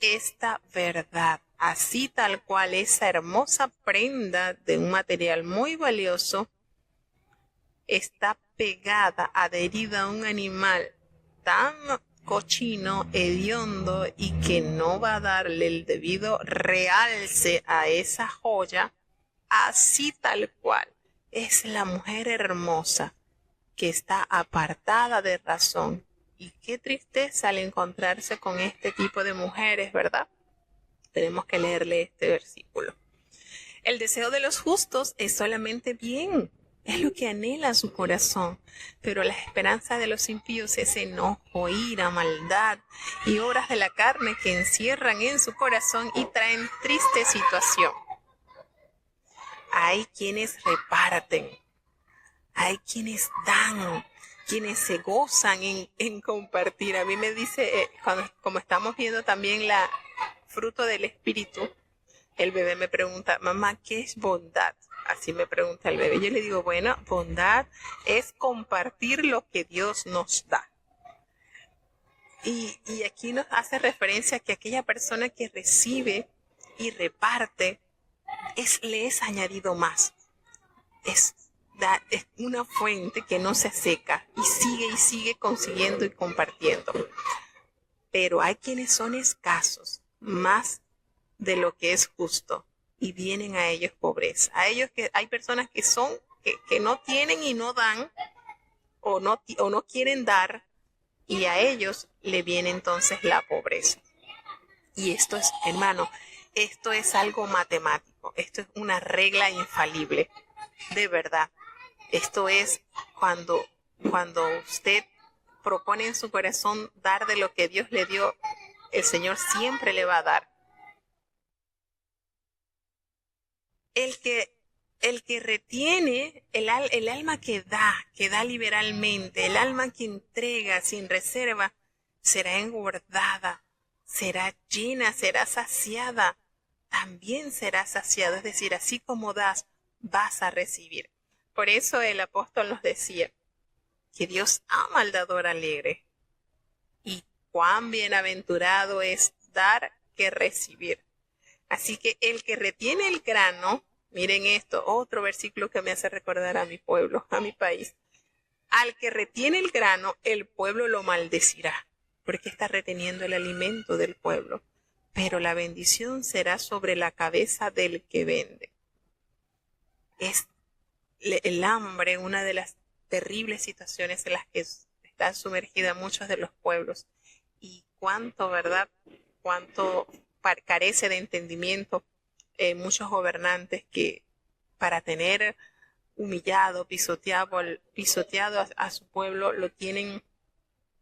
esta verdad. Así tal cual esa hermosa prenda de un material muy valioso está pegada, adherida a un animal tan cochino, hediondo y que no va a darle el debido realce a esa joya. Así tal cual es la mujer hermosa que está apartada de razón. Y qué tristeza al encontrarse con este tipo de mujeres, ¿verdad? Tenemos que leerle este versículo. El deseo de los justos es solamente bien, es lo que anhela su corazón, pero la esperanza de los impíos es enojo, ira, maldad y obras de la carne que encierran en su corazón y traen triste situación. Hay quienes reparten, hay quienes dan, quienes se gozan en compartir. A mí me dice, como estamos viendo también la fruto del Espíritu, el bebé me pregunta, mamá, ¿qué es bondad? Así me pregunta el bebé. Yo le digo, bueno, bondad es compartir lo que Dios nos da. Y aquí nos hace referencia a que aquella persona que recibe y reparte, le es añadido más. Es una fuente que no se seca y sigue consiguiendo y compartiendo. Pero hay quienes son escasos, más de lo que es justo, y vienen a ellos pobreza. Hay personas que no tienen y no dan, o no quieren dar, y a ellos le viene entonces la pobreza. Y esto es, hermano, esto es algo matemático, esto es una regla infalible, de verdad. Esto es cuando usted propone en su corazón dar de lo que Dios le dio, el Señor siempre le va a dar. El que retiene, el alma que da liberalmente, el alma que entrega sin reserva, será engordada, será llena, será saciada, también será saciada. Es decir, así como das, vas a recibir. Por eso el apóstol nos decía que Dios ama al dador alegre. Y cuán bienaventurado es dar que recibir. Así que el que retiene el grano, miren esto, otro versículo que me hace recordar a mi pueblo, a mi país. Al que retiene el grano, el pueblo lo maldecirá, porque está reteniendo el alimento del pueblo. Pero la bendición será sobre la cabeza del que vende. Es el hambre, una de las terribles situaciones en las que están sumergidas muchos de los pueblos. Y cuánto, ¿verdad? Cuánto carece de entendimiento muchos gobernantes que para tener humillado, pisoteado a su pueblo, lo tienen,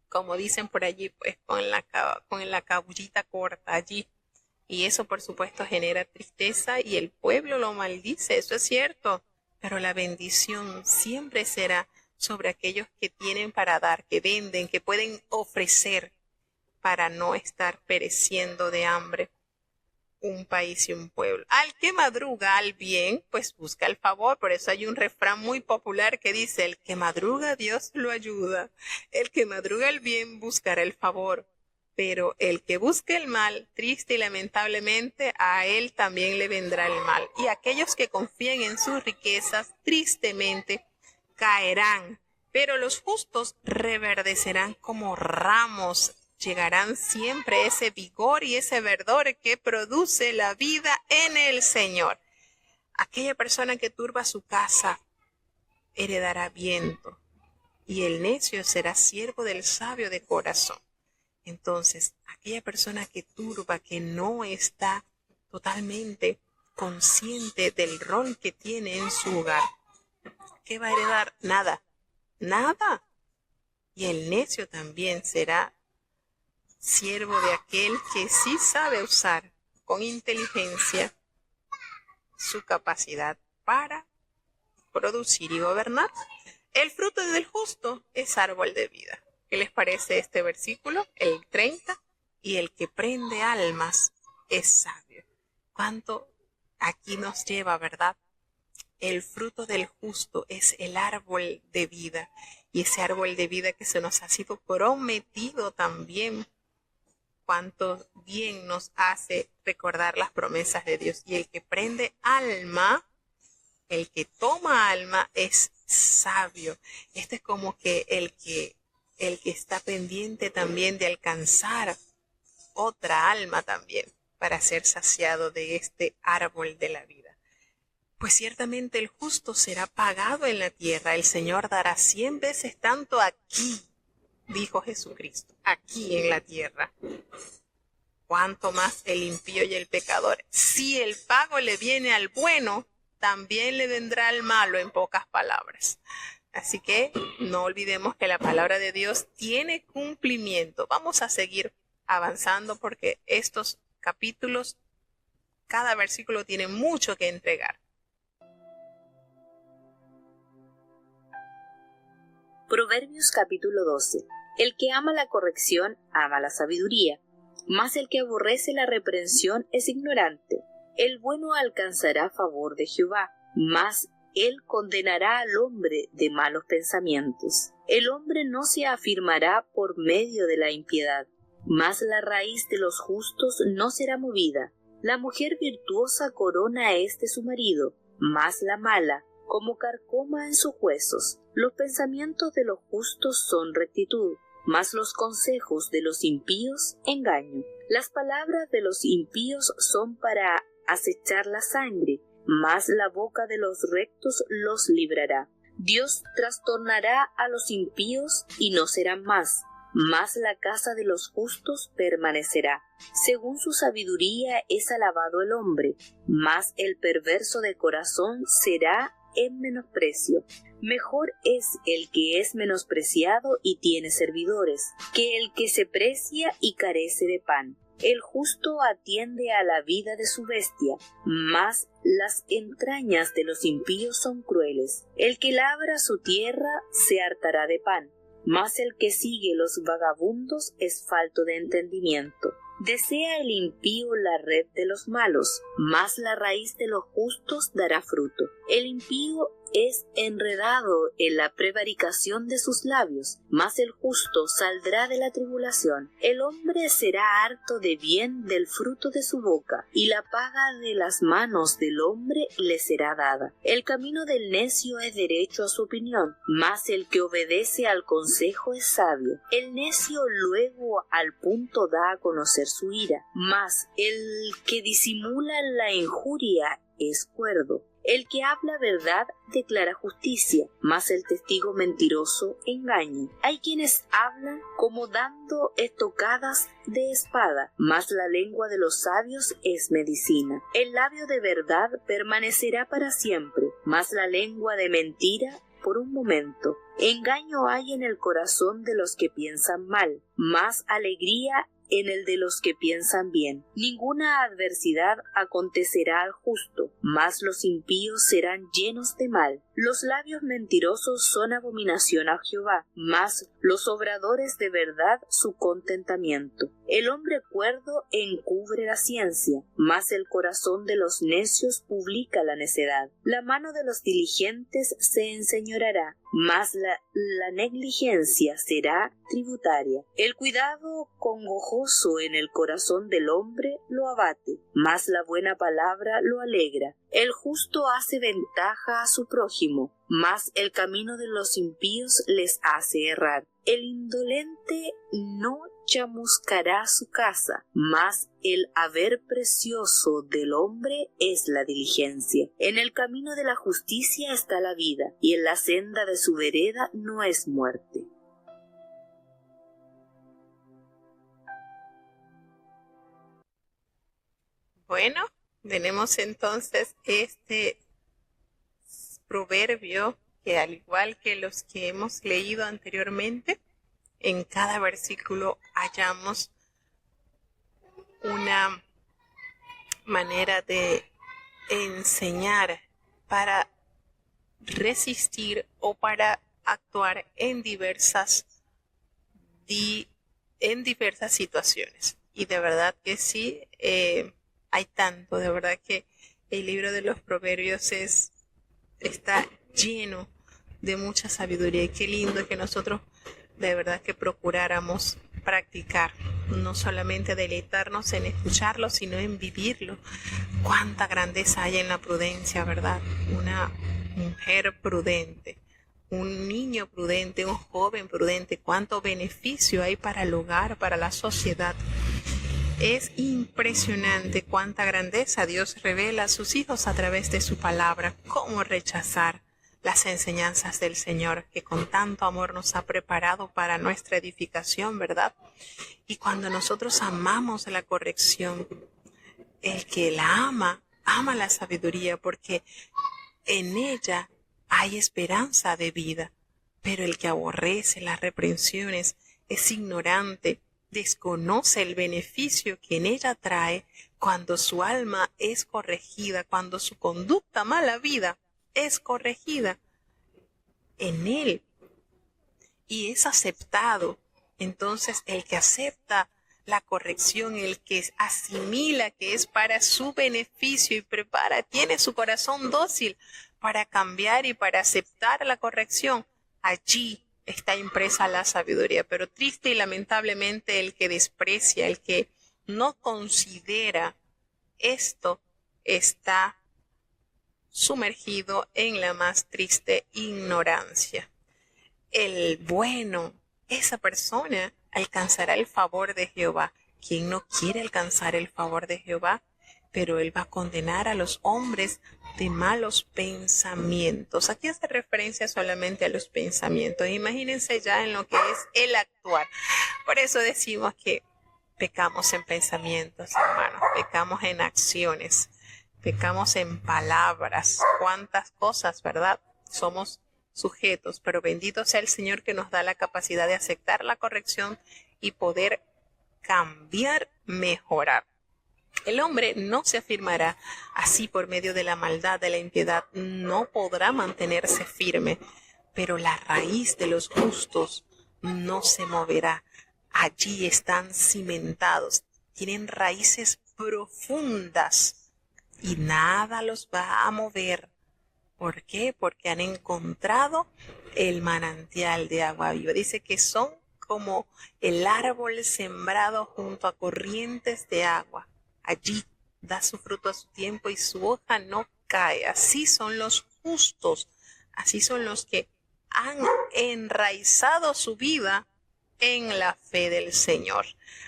como dicen por allí, pues con la cabullita corta allí. Y eso, por supuesto, genera tristeza y el pueblo lo maldice, eso es cierto. Pero la bendición siempre será sobre aquellos que tienen para dar, que venden, que pueden ofrecer para no estar pereciendo de hambre un país y un pueblo. Al que madruga al bien, pues busca el favor. Por eso hay un refrán muy popular que dice, el que madruga Dios lo ayuda. El que madruga el bien buscará el favor. Pero el que busque el mal, triste y lamentablemente, a él también le vendrá el mal. Y aquellos que confían en sus riquezas, tristemente, caerán. Pero los justos reverdecerán como ramos. Llegarán siempre ese vigor y ese verdor que produce la vida en el Señor. Aquella persona que turba su casa heredará viento, y el necio será siervo del sabio de corazón. Entonces, aquella persona que turba, que no está totalmente consciente del rol que tiene en su hogar, ¿qué va a heredar? Nada, nada. Y el necio también será siervo de aquel que sí sabe usar con inteligencia su capacidad para producir y gobernar. El fruto del justo es árbol de vida. ¿Qué les parece este versículo? El 30. Y el que prende almas es sabio. ¿Cuánto aquí nos lleva, verdad? El fruto del justo es el árbol de vida. Y ese árbol de vida que se nos ha sido prometido también. Cuánto bien nos hace recordar las promesas de Dios. Y el que prende alma, el que toma alma es sabio. Este es como que el que está pendiente también de alcanzar otra alma también para ser saciado de este árbol de la vida. Pues ciertamente el justo será pagado en la tierra. El Señor dará 100 veces tanto aquí, dijo Jesucristo, aquí en la tierra. Cuánto más el impío y el pecador. Si el pago le viene al bueno, también le vendrá al malo, en pocas palabras. Así que no olvidemos que la palabra de Dios tiene cumplimiento. Vamos a seguir avanzando porque estos capítulos, cada versículo tiene mucho que entregar. Proverbios capítulo 12. El que ama la corrección ama la sabiduría, mas el que aborrece la reprensión es ignorante. El bueno alcanzará favor de Jehová, mas él condenará al hombre de malos pensamientos. El hombre no se afirmará por medio de la impiedad, mas la raíz de los justos no será movida. La mujer virtuosa corona es de su marido, mas la mala como carcoma en sus huesos. Los pensamientos de los justos son rectitud, mas los consejos de los impíos engaño. Las palabras de los impíos son para acechar la sangre, mas la boca de los rectos los librará. Dios trastornará a los impíos y no serán más, mas la casa de los justos permanecerá. Según su sabiduría es alabado el hombre, mas el perverso de corazón será en menosprecio. Mejor es el que es menospreciado y tiene servidores, que el que se precia y carece de pan. El justo atiende a la vida de su bestia, mas las entrañas de los impíos son crueles. El que labra su tierra se hartará de pan, mas el que sigue los vagabundos es falto de entendimiento. Desea el impío la red de los malos, mas la raíz de los justos dará fruto. El impío es enredado en la prevaricación de sus labios, mas el justo saldrá de la tribulación. El hombre será harto de bien del fruto de su boca, y la paga de las manos del hombre le será dada. El camino del necio es derecho a su opinión, mas el que obedece al consejo es sabio. El necio luego al punto da a conocer su ira, mas el que disimula la injuria es cuerdo. El que habla verdad declara justicia, mas el testigo mentiroso engaña. Hay quienes hablan como dando estocadas de espada, mas la lengua de los sabios es medicina. El labio de verdad permanecerá para siempre, mas la lengua de mentira por un momento. Engaño hay en el corazón de los que piensan mal, mas alegría en el de los que piensan bien. Ninguna adversidad acontecerá al justo, mas los impíos serán llenos de mal. Los labios mentirosos son abominación a Jehová, mas los obradores de verdad su contentamiento. El hombre cuerdo encubre la ciencia, mas el corazón de los necios publica la necedad. La mano de los diligentes se enseñoreará, mas la negligencia será tributaria. El cuidado congojoso en el corazón del hombre lo abate, mas la buena palabra lo alegra. El justo hace ventaja a su prójimo, mas el camino de los impíos les hace errar. El indolente no chamuscará su casa, mas el haber precioso del hombre es la diligencia. En el camino de la justicia está la vida, y en la senda de su vereda no es muerte. Bueno, tenemos entonces este proverbio que, al igual que los que hemos leído anteriormente, en cada versículo hallamos una manera de enseñar, para resistir o para actuar en diversas situaciones. Y de verdad que sí, hay tanto, de verdad que el libro de los Proverbios está lleno de mucha sabiduría, y qué lindo que nosotros de verdad que procuráramos practicar, no solamente deleitarnos en escucharlo, sino en vivirlo. Cuánta grandeza hay en la prudencia, ¿verdad? Una mujer prudente, un niño prudente, un joven prudente, cuánto beneficio hay para el hogar, para la sociedad. Es impresionante cuánta grandeza Dios revela a sus hijos a través de su palabra. ¿Cómo rechazar las enseñanzas del Señor, que con tanto amor nos ha preparado para nuestra edificación, ¿verdad? Y cuando nosotros amamos la corrección, el que la ama la sabiduría, porque en ella hay esperanza de vida. Pero el que aborrece las reprensiones es ignorante, desconoce el beneficio que en ella trae cuando su alma es corregida, cuando su conducta mala vida es corregida en él y es aceptado. Entonces el que acepta la corrección, el que asimila que es para su beneficio y tiene su corazón dócil para cambiar y para aceptar la corrección, allí está impresa la sabiduría. Pero triste y lamentablemente el que desprecia, el que no considera esto, está sumergido en la más triste ignorancia. El bueno, esa persona alcanzará el favor de Jehová. ¿Quién no quiere alcanzar el favor de Jehová? Pero él va a condenar a los hombres de malos pensamientos. Aquí hace referencia solamente a los pensamientos. Imagínense ya en lo que es el actuar. Por eso decimos que pecamos en pensamientos, hermanos, pecamos en acciones, pecamos en palabras. Cuántas cosas, ¿verdad? Somos sujetos, pero bendito sea el Señor que nos da la capacidad de aceptar la corrección y poder cambiar, mejorar. El hombre no se afirmará así por medio de la maldad, de la impiedad, no podrá mantenerse firme, pero la raíz de los justos no se moverá. Allí están cimentados, tienen raíces profundas y nada los va a mover. ¿Por qué? Porque han encontrado el manantial de agua viva. Dice que son como el árbol sembrado junto a corrientes de agua. Allí da su fruto a su tiempo y su hoja no cae. Así son los justos, así son los que han enraizado su vida en la fe del Señor.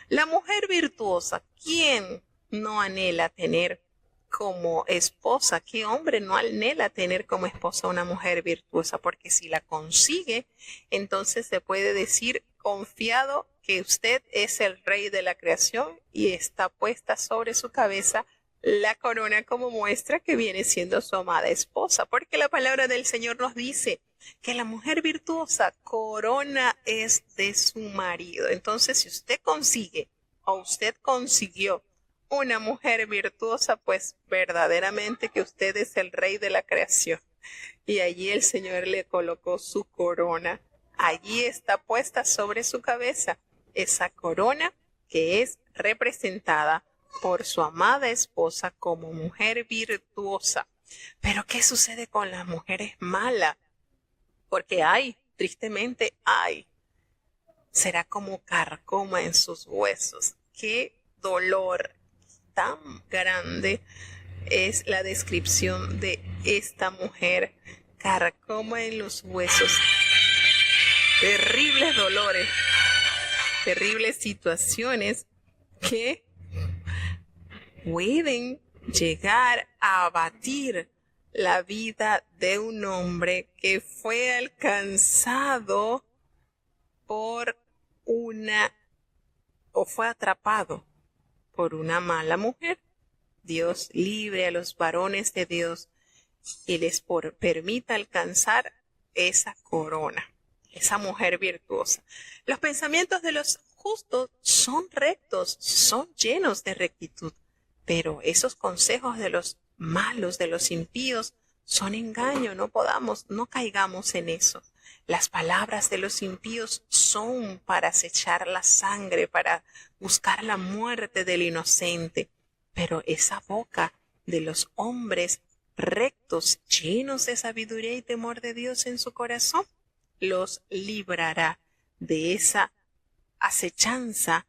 La mujer virtuosa, ¿quién no anhela tener como esposa? ¿Qué hombre no anhela tener como esposa una mujer virtuosa? Porque si la consigue, entonces se puede decir confiado que usted es el rey de la creación y está puesta sobre su cabeza la corona como muestra que viene siendo su amada esposa. Porque la palabra del Señor nos dice que la mujer virtuosa corona es de su marido. Entonces, si usted consigue o usted consiguió una mujer virtuosa, pues verdaderamente que usted es el rey de la creación. Y allí el Señor le colocó su corona. Allí está puesta sobre su cabeza esa corona que es representada por su amada esposa como mujer virtuosa. Pero ¿qué sucede con las mujeres malas? Porque tristemente será como carcoma en sus huesos. ¡Qué dolor tan grande es la descripción de esta mujer! Carcoma en los huesos. Terribles dolores, terribles situaciones que pueden llegar a abatir la vida de un hombre que fue alcanzado por fue atrapado por una mala mujer. Dios libre a los varones de Dios y les permita alcanzar esa corona, esa mujer virtuosa. Los pensamientos de los justos son rectos, son llenos de rectitud, pero esos consejos de los malos de los impíos son engaño. No caigamos en eso. Las palabras de los impíos son para acechar la sangre, para buscar la muerte del inocente. Pero esa boca de los hombres rectos, llenos de sabiduría y temor de Dios en su corazón, los librará de esa acechanza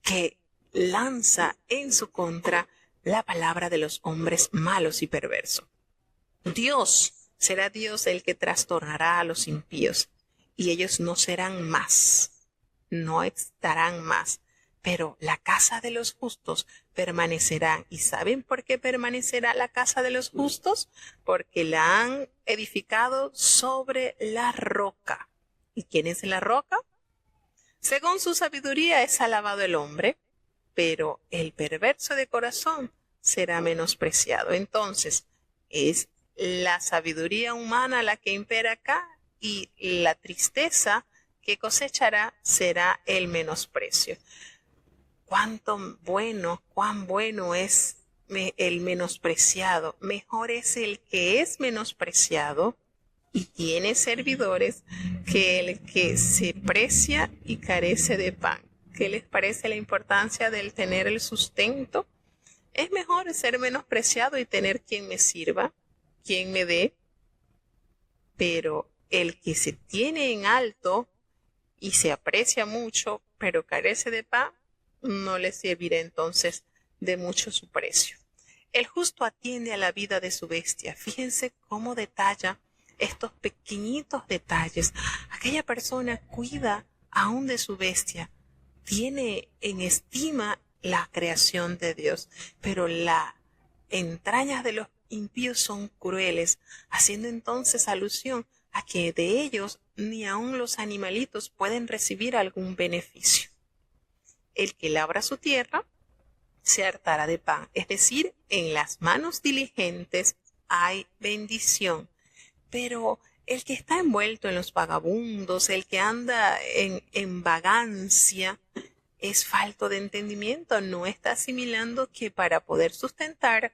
que lanza en su contra la palabra de los hombres malos y perversos. Dios será Dios el que trastornará a los impíos, y ellos no serán más, no estarán más, pero la casa de los justos permanecerá. ¿Y saben por qué permanecerá la casa de los justos? Porque la han edificado sobre la roca. ¿Y quién es la roca? Según su sabiduría es alabado el hombre, pero el perverso de corazón será menospreciado. Entonces, es la sabiduría humana la que impera acá, y la tristeza que cosechará será el menosprecio. Cuán bueno es el menospreciado. Mejor es el que es menospreciado y tiene servidores que el que se precia y carece de pan. ¿Qué les parece la importancia del tener el sustento? Es mejor ser menospreciado y tener quien me sirva, quien me dé, pero el que se tiene en alto y se aprecia mucho, pero carece de pan, no le servirá entonces de mucho su precio. El justo atiende a la vida de su bestia. Fíjense cómo detalla estos pequeñitos detalles. Aquella persona cuida aún de su bestia, tiene en estima la creación de Dios, pero las entrañas de los impíos son crueles, haciendo entonces alusión a que de ellos ni aun los animalitos pueden recibir algún beneficio. El que labra su tierra se hartará de pan, es decir, en las manos diligentes hay bendición. Pero el que está envuelto en los vagabundos, el que anda en vagancia, es falto de entendimiento, no está asimilando que para poder sustentar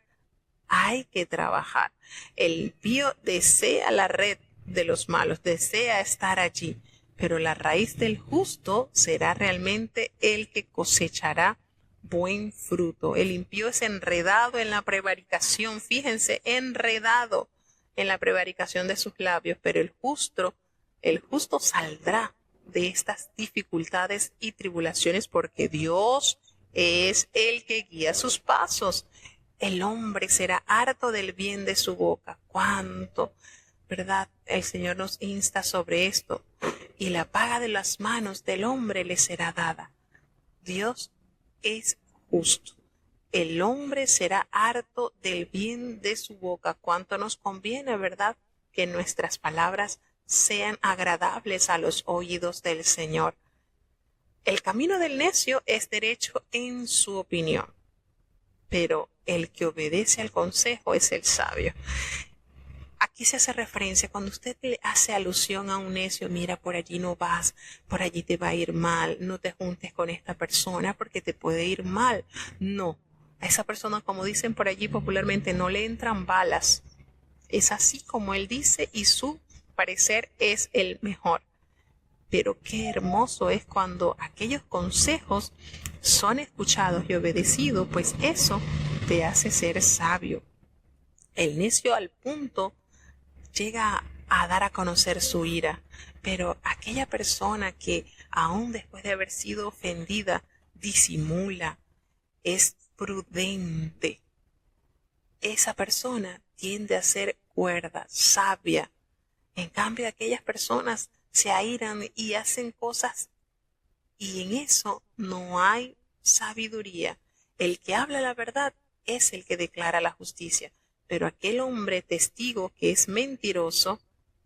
hay que trabajar. El pío desea la red de los malos, desea estar allí, pero la raíz del justo será realmente el que cosechará buen fruto. El impío es enredado en la prevaricación, fíjense, enredado en la prevaricación de sus labios, pero el justo saldrá de estas dificultades y tribulaciones porque Dios es el que guía sus pasos. El hombre será harto del bien de su boca. ¿Cuánto, verdad? El Señor nos insta sobre esto. Y la paga de las manos del hombre le será dada. Dios es justo. El hombre será harto del bien de su boca. Cuánto nos conviene, ¿verdad?, que nuestras palabras sean agradables a los oídos del Señor. El camino del necio es derecho en su opinión, pero el que obedece al consejo es el sabio. Aquí se hace referencia, cuando usted le hace alusión a un necio, mira, por allí no vas, por allí te va a ir mal, no te juntes con esta persona porque te puede ir mal. No, a esa persona, como dicen por allí popularmente, no le entran balas. Es así como él dice y su parecer es el mejor. Pero qué hermoso es cuando aquellos consejos son escuchados y obedecidos, pues eso te hace ser sabio. El necio al punto llega a dar a conocer su ira, pero aquella persona que aún después de haber sido ofendida disimula, es prudente, esa persona tiende a ser cuerda, sabia. En cambio, aquellas personas se airan y hacen cosas y en eso no hay sabiduría. El que habla la verdad es el que declara la justicia, pero aquel hombre testigo que es mentiroso,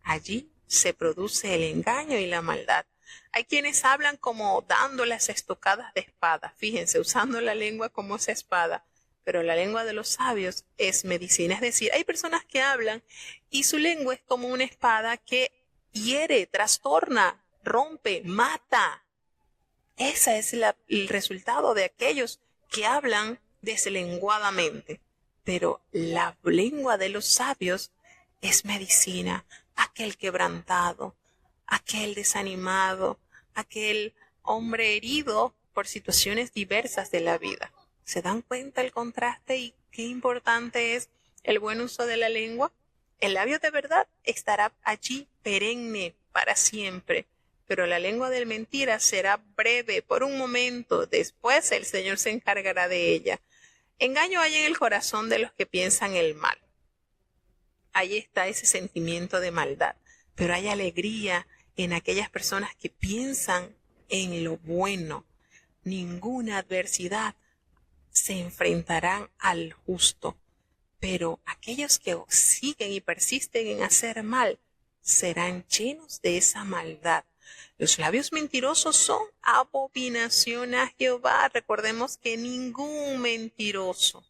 allí se produce el engaño y la maldad. Hay quienes hablan como dando las estocadas de espada, fíjense, usando la lengua como esa espada, pero la lengua de los sabios es medicina. Es decir, hay personas que hablan y su lengua es como una espada que hiere, trastorna, rompe, mata. Ese es el resultado de aquellos que hablan deslenguadamente. pero la lengua de los sabios es medicina. Aquel quebrantado, aquel desanimado, aquel hombre herido por situaciones diversas de la vida. ¿Se dan cuenta el contraste y qué importante es el buen uso de la lengua? El labio de verdad estará allí perenne para siempre, pero la lengua de mentira será breve por un momento, después el Señor se encargará de ella. Engaño hay en el corazón de los que piensan el mal. Ahí está ese sentimiento de maldad, pero hay alegría en aquellas personas que piensan en lo bueno. Ninguna adversidad se enfrentarán al justo, pero aquellos que siguen y persisten en hacer mal serán llenos de esa maldad. Los labios mentirosos son abominación a Jehová. Recordemos que ningún mentiroso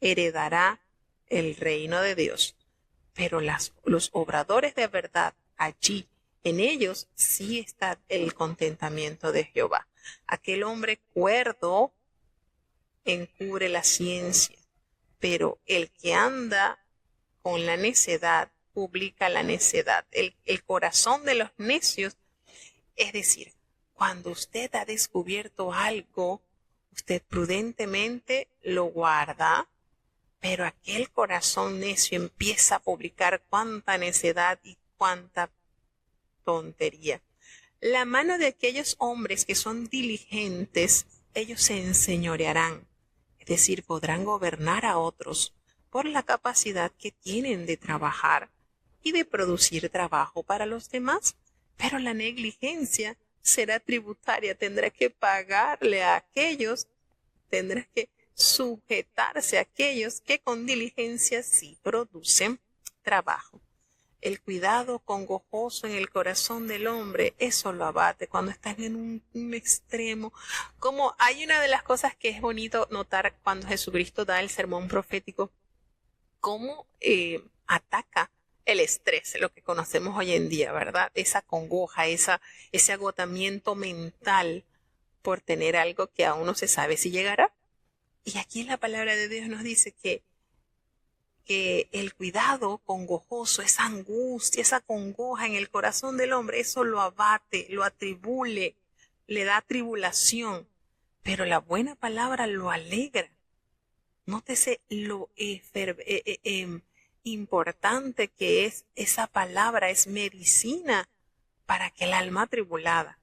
heredará el reino de Dios, pero los obradores de verdad, allí, en ellos sí está el contentamiento de Jehová. Aquel hombre cuerdo encubre la ciencia, pero el que anda con la necedad publica la necedad. El corazón de los necios, es decir, cuando usted ha descubierto algo, usted prudentemente lo guarda, pero aquel corazón necio empieza a publicar cuánta necedad y cuánta tontería. La mano de aquellos hombres que son diligentes, ellos se enseñorearán, es decir, podrán gobernar a otros por la capacidad que tienen de trabajar y de producir trabajo para los demás. Pero la negligencia será tributaria, tendrá que pagarle a aquellos, tendrá que sujetarse a aquellos que con diligencia sí producen trabajo. El cuidado congojoso en el corazón del hombre, eso lo abate cuando están en un extremo. Como hay una de las cosas que es bonito notar cuando Jesucristo da el sermón profético, cómo ataca el estrés, lo que conocemos hoy en día, ¿verdad? Esa congoja, ese agotamiento mental por tener algo que aún no se sabe si llegará. Y aquí en la palabra de Dios nos dice que el cuidado congojoso, esa angustia, esa congoja en el corazón del hombre, eso lo abate, lo atribule, le da tribulación. Pero la buena palabra lo alegra. Nótese lo importante que es esa palabra, es medicina para aquel alma atribulada.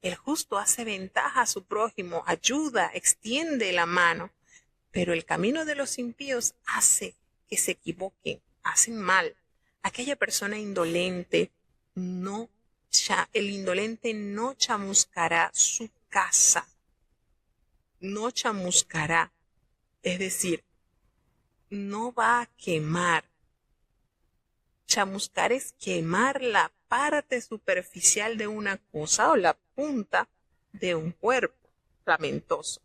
El justo hace ventaja a su prójimo, ayuda, extiende la mano, pero el camino de los impíos hace que se equivoquen, hacen mal. Aquella persona indolente el indolente no chamuscará su casa, no chamuscará, es decir, no va a quemar. Chamuscar es quemar la parte superficial de una cosa o la punta de un cuerpo lamentoso.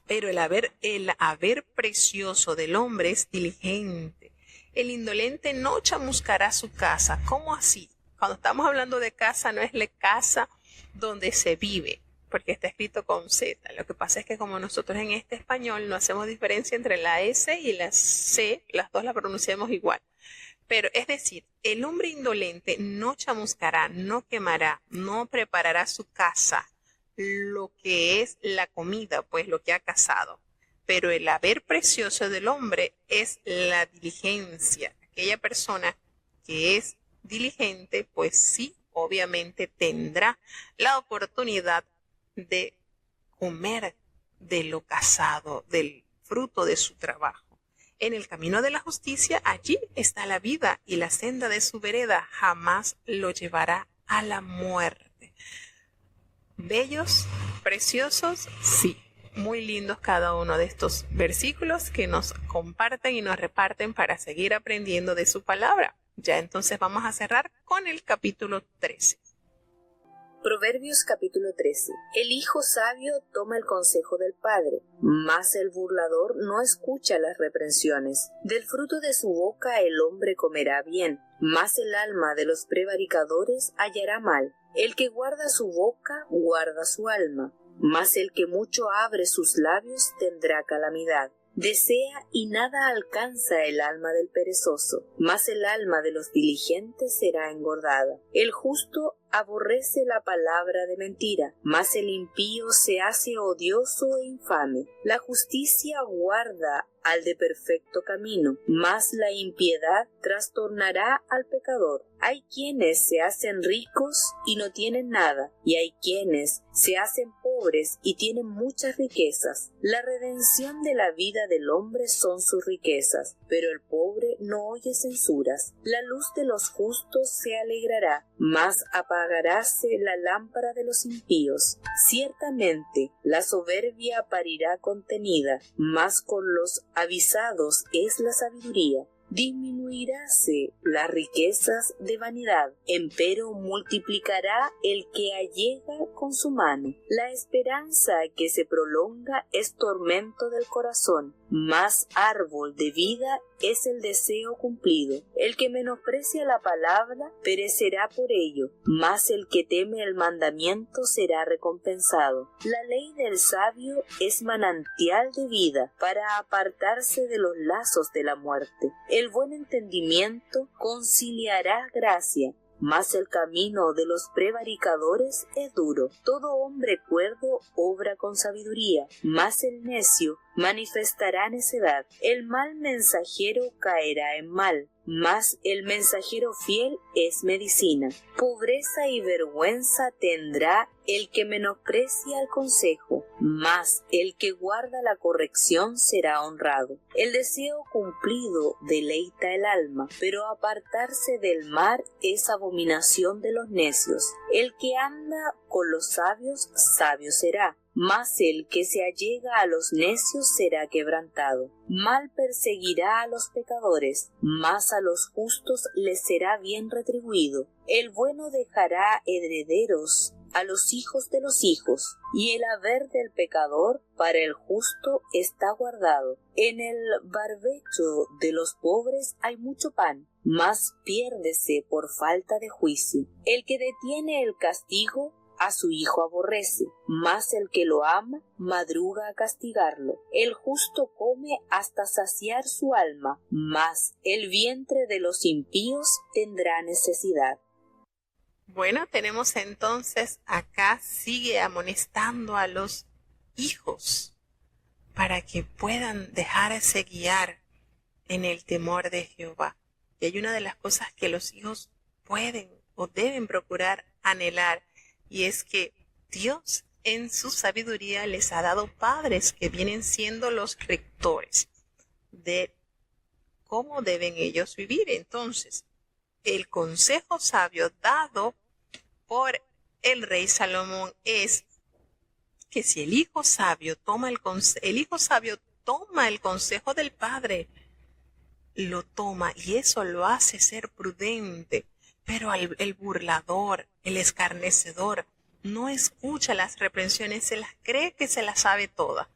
Pero el haber precioso del hombre es diligente. El indolente no chamuscará su casa. ¿Cómo así? Cuando estamos hablando de casa, no es la casa donde se vive, porque está escrito con Z. Lo que pasa es que como nosotros en este español no hacemos diferencia entre la S y la C, las dos las pronunciamos igual. Pero es decir, el hombre indolente no chamuscará, no quemará, no preparará su casa, lo que es la comida, pues lo que ha cazado. Pero el haber precioso del hombre es la diligencia. Aquella persona que es diligente, pues sí, obviamente tendrá la oportunidad de comer de lo cazado, del fruto de su trabajo. En el camino de la justicia, allí está la vida, y la senda de su vereda jamás lo llevará a la muerte. Bellos, preciosos, sí, muy lindos cada uno de estos versículos que nos comparten y nos reparten para seguir aprendiendo de su palabra. Ya entonces vamos a cerrar con el capítulo 13. Proverbios capítulo 13. El hijo sabio toma el consejo del padre, mas el burlador no escucha las reprensiones. Del fruto de su boca el hombre comerá bien, mas el alma de los prevaricadores hallará mal. El que guarda su boca guarda su alma, mas el que mucho abre sus labios tendrá calamidad. Desea y nada alcanza el alma del perezoso, mas el alma de los diligentes será engordada. El justo aborrece la palabra de mentira, mas el impío se hace odioso e infame. La justicia guarda al de perfecto camino, mas la impiedad trastornará al pecador. Hay quienes se hacen ricos y no tienen nada, y hay quienes se hacen pobres y tienen muchas riquezas. La redención de la vida del hombre son sus riquezas, pero el pobre no oye censuras. La luz de los justos se alegrará, mas apagaráse la lámpara de los impíos. Ciertamente, la soberbia parirá contenida, mas con los avisados es la sabiduría. Disminuiráse las riquezas de vanidad, empero multiplicará el que allega con su mano. La esperanza que se prolonga es tormento del corazón, mas árbol de vida es el deseo cumplido. El que menosprecia la palabra perecerá por ello, mas el que teme el mandamiento será recompensado. La ley del sabio es manantial de vida para apartarse de los lazos de la muerte. El buen entendimiento conciliará gracia, mas el camino de los prevaricadores es duro. Todo hombre cuerdo obra con sabiduría, mas el necio manifestará necedad. El mal mensajero caerá en mal, mas el mensajero fiel es medicina. Pobreza y vergüenza tendrá el que menosprecia el consejo, mas el que guarda la corrección será honrado. El deseo cumplido deleita el alma, pero apartarse del mal es abominación de los necios. El que anda con los sabios, sabio será, mas el que se allega a los necios será quebrantado. Mal perseguirá a los pecadores, mas a los justos les será bien retribuido. El bueno dejará herederos a los hijos de los hijos, y el haber del pecador para el justo está guardado. En el barbecho de los pobres hay mucho pan, mas piérdese por falta de juicio. El que detiene el castigo a su hijo aborrece, mas el que lo ama madruga a castigarlo. El justo come hasta saciar su alma, mas el vientre de los impíos tendrá necesidad. Bueno, tenemos entonces acá, sigue amonestando a los hijos para que puedan dejarse guiar en el temor de Jehová. Y hay una de las cosas que los hijos pueden o deben procurar anhelar, y es que Dios en su sabiduría les ha dado padres que vienen siendo los rectores de cómo deben ellos vivir. Entonces, el consejo sabio dado por el rey Salomón es que si el hijo sabio toma el consejo del padre, lo toma y eso lo hace ser prudente. Pero el burlador, el escarnecedor, no escucha las reprensiones, se las cree que se las sabe toda.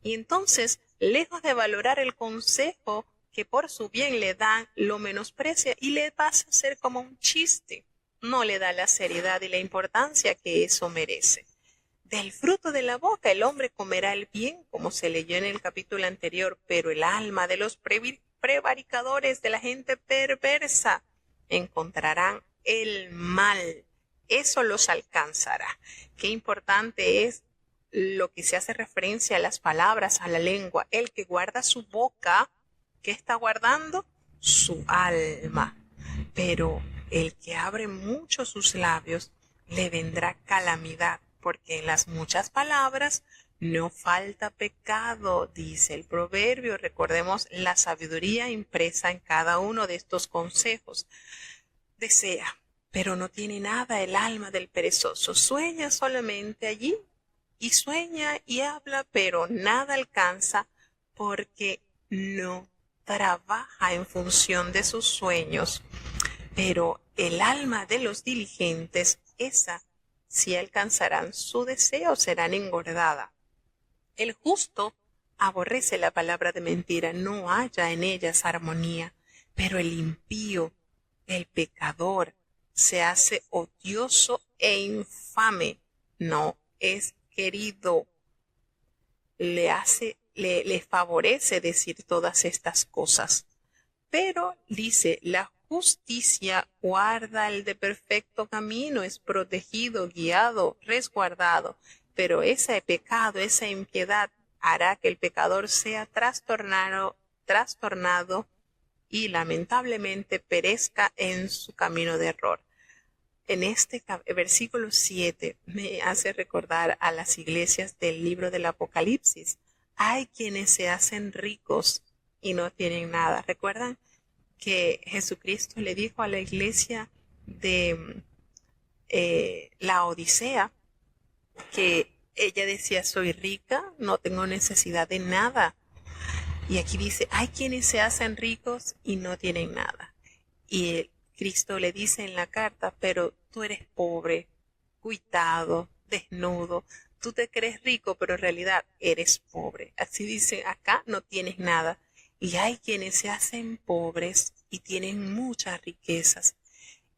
Y entonces, lejos de valorar el consejo que por su bien le dan, lo menosprecia y le pasa a ser como un chiste. No le da la seriedad y la importancia que eso merece. Del fruto de la boca el hombre comerá el bien, como se leyó en el capítulo anterior, pero el alma de los prevaricadores, de la gente perversa, encontrarán el mal. Eso los alcanzará. Qué importante es lo que se hace referencia a las palabras, a la lengua. El que guarda su boca, ¿qué está guardando? Su alma. Pero el que abre mucho sus labios, le vendrá calamidad, porque en las muchas palabras no falta pecado, dice el proverbio. Recordemos la sabiduría impresa en cada uno de estos consejos. Desea, pero no tiene nada el alma del perezoso. Sueña solamente allí, y sueña y habla, pero nada alcanza, porque no trabaja en función de sus sueños. Pero el alma de los diligentes, esa sí alcanzarán su deseo, serán engordada. El justo aborrece la palabra de mentira, no halla en ellas armonía, pero el impío, el pecador, se hace odioso e infame, no es querido, le hace le favorece decir todas estas cosas. Pero dice, la justicia guarda el de perfecto camino, es protegido, guiado, resguardado. Pero ese pecado, esa impiedad hará que el pecador sea trastornado y lamentablemente perezca en su camino de error. En este versículo 7 me hace recordar a las iglesias del libro del Apocalipsis. Hay quienes se hacen ricos y no tienen nada. ¿Recuerdan que Jesucristo le dijo a la iglesia de la Odisea que ella decía, soy rica, no tengo necesidad de nada? Y aquí dice, hay quienes se hacen ricos y no tienen nada. Y Cristo le dice en la carta, pero tú eres pobre, cuitado, desnudo. Tú te crees rico, pero en realidad eres pobre. Así dice, acá no tienes nada. Y hay quienes se hacen pobres y tienen muchas riquezas.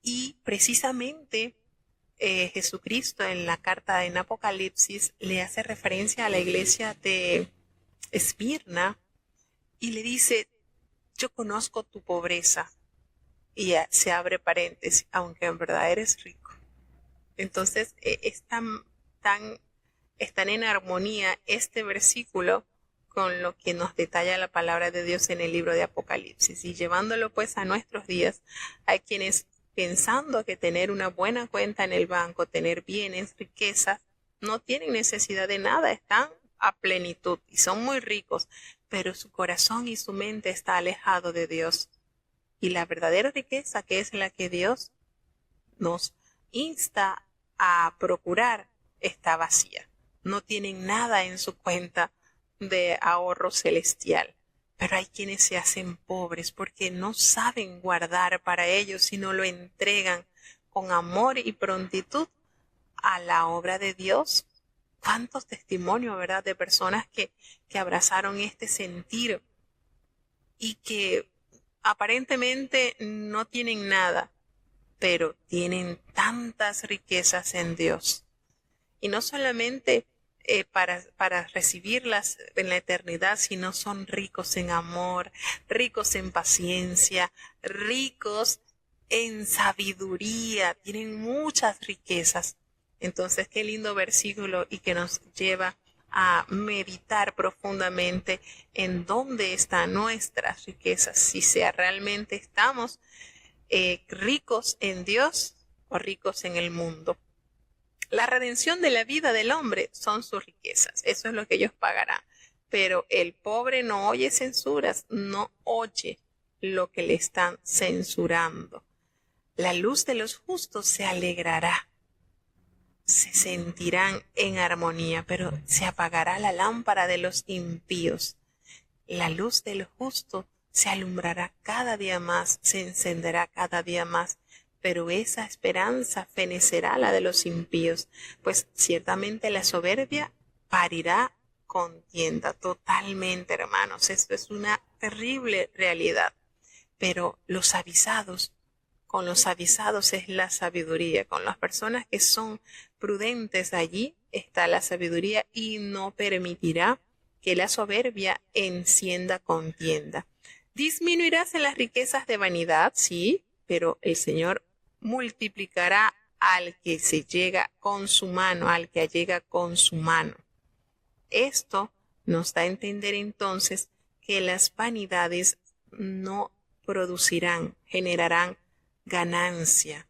Y precisamente Jesucristo en la carta en Apocalipsis le hace referencia a la iglesia de Esmirna y le dice, yo conozco tu pobreza. Y se abre paréntesis, aunque en verdad eres rico. Entonces están en armonía este versículo con lo que nos detalla la palabra de Dios en el libro de Apocalipsis. Y llevándolo pues a nuestros días, hay quienes pensando que tener una buena cuenta en el banco, tener bienes, riquezas, no tienen necesidad de nada, están a plenitud y son muy ricos, pero su corazón y su mente está alejado de Dios. Y la verdadera riqueza, que es la que Dios nos insta a procurar, está vacía. No tienen nada en su cuenta de ahorro celestial. Pero hay quienes se hacen pobres porque no saben guardar para ellos, sino lo entregan con amor y prontitud a la obra de Dios. ¿Cuántos testimonios, verdad, de personas que abrazaron este sentir y que aparentemente no tienen nada, pero tienen tantas riquezas en Dios? Y no solamente para recibirlas en la eternidad, sino son ricos en amor, ricos en paciencia, ricos en sabiduría, tienen muchas riquezas. Entonces, qué lindo versículo y que nos lleva a meditar profundamente en dónde están nuestras riquezas, si sea realmente estamos ricos en Dios o ricos en el mundo. La redención de la vida del hombre son sus riquezas, eso es lo que ellos pagarán. Pero el pobre no oye censuras, no oye lo que le están censurando. La luz de los justos se alegrará, se sentirán en armonía, pero se apagará la lámpara de los impíos. La luz del justo se alumbrará cada día más, se encenderá cada día más, pero esa esperanza fenecerá la de los impíos, pues ciertamente la soberbia parirá contienda. Totalmente, hermanos, esto es una terrible realidad. Pero con los avisados es la sabiduría, con las personas que son prudentes allí está la sabiduría y no permitirá que la soberbia encienda contienda. Disminuirás en las riquezas de vanidad, sí, pero el Señor multiplicará al que se llega con su mano, al que allega con su mano. Esto nos da a entender entonces que las vanidades no generarán ganancia,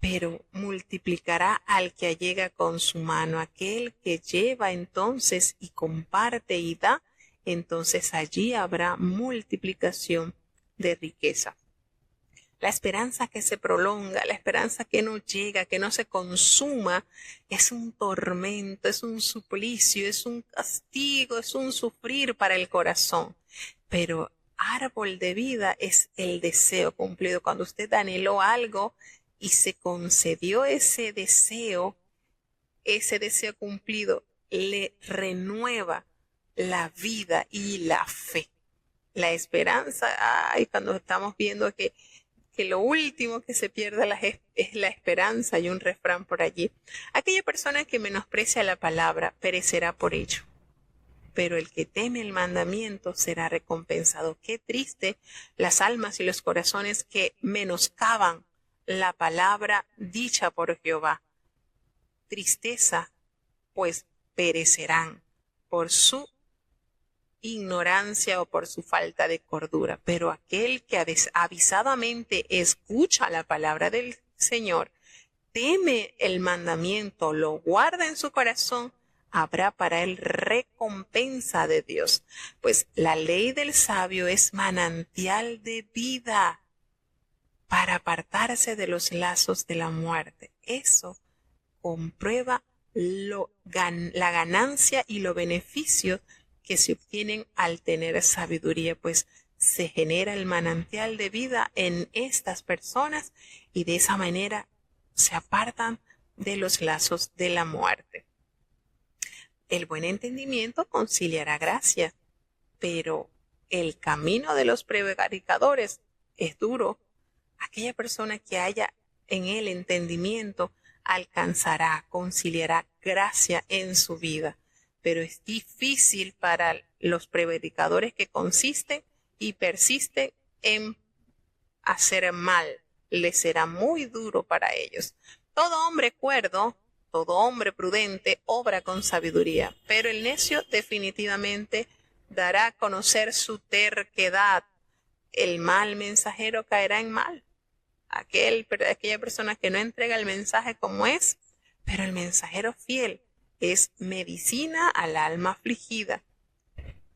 pero multiplicará al que allega con su mano, aquel que lleva entonces y comparte y da, entonces allí habrá multiplicación de riqueza. La esperanza que se prolonga, la esperanza que no llega, que no se consuma, es un tormento, es un suplicio, es un castigo, es un sufrir para el corazón. Pero árbol de vida es el deseo cumplido. Cuando usted anheló algo y se concedió ese deseo cumplido, le renueva la vida y la fe. La esperanza, cuando estamos viendo que lo último que se pierde es la esperanza, y un refrán por allí. Aquella persona que menosprecia la palabra perecerá por ello. pero el que teme el mandamiento será recompensado. Qué triste las almas y los corazones que menoscaban la palabra dicha por Jehová. Tristeza, pues perecerán por su ignorancia o por su falta de cordura. Pero aquel que avisadamente escucha la palabra del Señor, teme el mandamiento, lo guarda en su corazón, habrá para él recompensa de Dios. Pues la ley del sabio es manantial de vida para apartarse de los lazos de la muerte. Eso comprueba la ganancia y los beneficios que se obtienen al tener sabiduría, pues se genera el manantial de vida en estas personas y de esa manera se apartan de los lazos de la muerte. El buen entendimiento conciliará gracia, pero el camino de los prevaricadores es duro. Aquella persona que haya en el entendimiento alcanzará, conciliará gracia en su vida, pero es difícil para los prevaricadores que consisten y persisten en hacer mal. Les será muy duro para ellos. Todo hombre cuerdo, todo hombre prudente obra con sabiduría, pero el necio definitivamente dará a conocer su terquedad. El mal mensajero caerá en mal. Aquella persona que no entrega el mensaje como es, pero el mensajero fiel es medicina al alma afligida.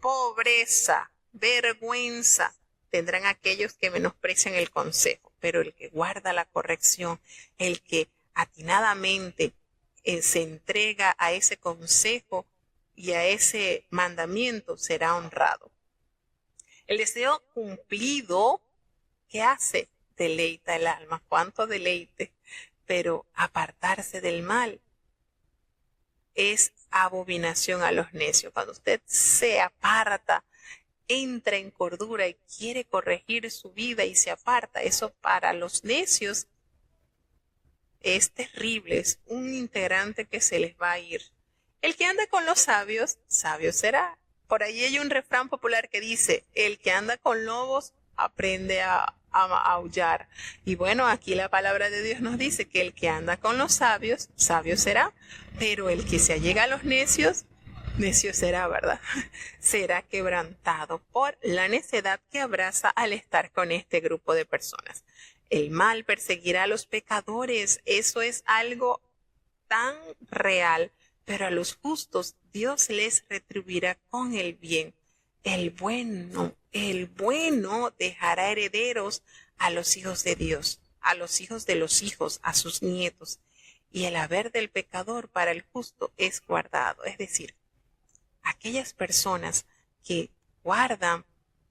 Pobreza, vergüenza tendrán aquellos que menosprecian el consejo, pero el que guarda la corrección, el que atinadamente se entrega a ese consejo y a ese mandamiento será honrado. El deseo cumplido, ¿qué hace? Deleita el alma. ¿Cuánto deleite? Pero apartarse del mal es abominación a los necios. Cuando usted se aparta, entra en cordura y quiere corregir su vida y se aparta, eso para los necios es terrible, es un integrante que se les va a ir. El que anda con los sabios, sabio será. Por ahí hay un refrán popular que dice, el que anda con lobos aprende a aullar. Y bueno, aquí la palabra de Dios nos dice que el que anda con los sabios, sabio será, pero el que se allega a los necios, necio será, ¿verdad? Será quebrantado por la necedad que abraza al estar con este grupo de personas. El mal perseguirá a los pecadores, eso es algo tan real, pero a los justos Dios les retribuirá con el bien. El bueno dejará herederos a los hijos de Dios, a los hijos de los hijos, a sus nietos. Y el haber del pecador para el justo es guardado. Es decir, aquellas personas que guardan,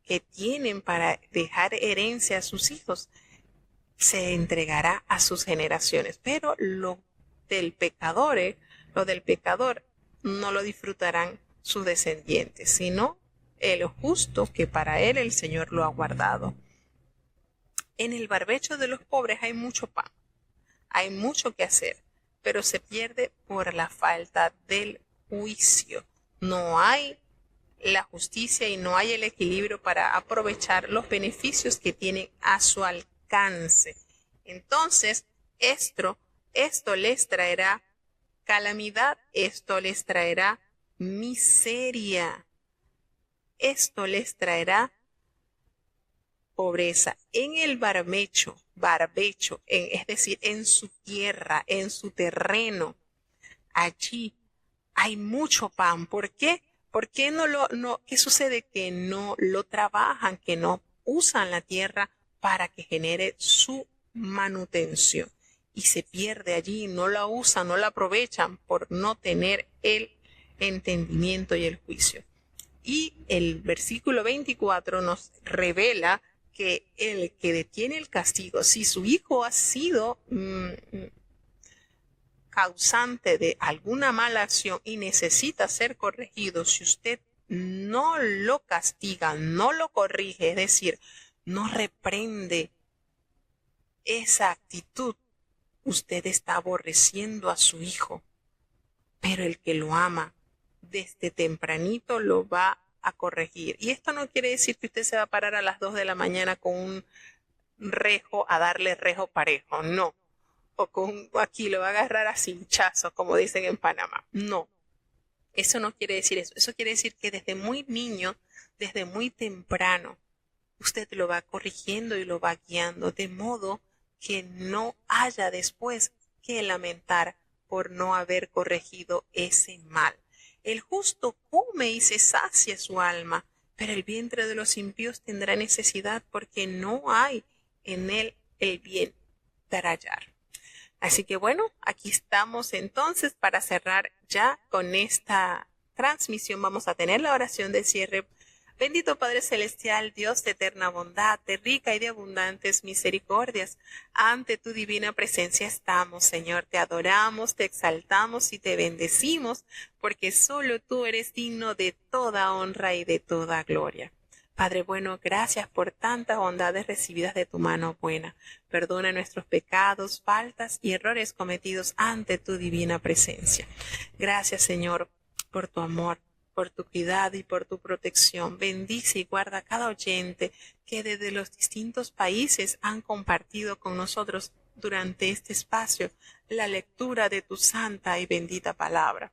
que tienen para dejar herencia a sus hijos, se entregará a sus generaciones. Pero lo del pecador no lo disfrutarán sus descendientes, sino el justo, que para él el Señor lo ha guardado. En el barbecho de los pobres hay mucho pan, hay mucho que hacer, pero se pierde por la falta del juicio. No hay la justicia y no hay el equilibrio para aprovechar los beneficios que tienen a su alcance. Entonces, esto les traerá calamidad, esto les traerá miseria, esto les traerá pobreza. En el barbecho, es decir, en su tierra, en su terreno, allí hay mucho pan. ¿Por qué? ¿Por qué qué sucede? Que no lo trabajan, que no usan la tierra para que genere su manutención. Y se pierde allí, no la usan, no la aprovechan por no tener el entendimiento y el juicio. Y el versículo 24 nos revela que el que detiene el castigo, si su hijo ha sido causante de alguna mala acción y necesita ser corregido, si usted no lo castiga, no lo corrige, es decir, no reprende esa actitud, usted está aborreciendo a su hijo. Pero el que lo ama desde tempranito lo va a corregir. Y esto no quiere decir que usted se va a parar a las 2 de la mañana con un rejo a darle rejo parejo, no. O con aquí lo va a agarrar a cinchazos, como dicen en Panamá. No, eso no quiere decir eso. Eso quiere decir que desde muy niño, desde muy temprano, usted lo va corrigiendo y lo va guiando, de modo que no haya después que lamentar por no haber corregido ese mal. El justo come y se sacia su alma, pero el vientre de los impíos tendrá necesidad porque no hay en él el bien para hallar. Así que bueno, aquí estamos entonces para cerrar ya con esta transmisión. Vamos a tener la oración de cierre. Bendito Padre Celestial, Dios de eterna bondad, de rica y de abundantes misericordias, ante tu divina presencia estamos, Señor. Te adoramos, te exaltamos y te bendecimos, porque solo tú eres digno de toda honra y de toda gloria. Padre bueno, gracias por tantas bondades recibidas de tu mano buena. Perdona nuestros pecados, faltas y errores cometidos ante tu divina presencia. Gracias, Señor, por tu amor, por tu cuidado y por tu protección. Bendice y guarda a cada oyente que desde los distintos países han compartido con nosotros durante este espacio la lectura de tu santa y bendita palabra.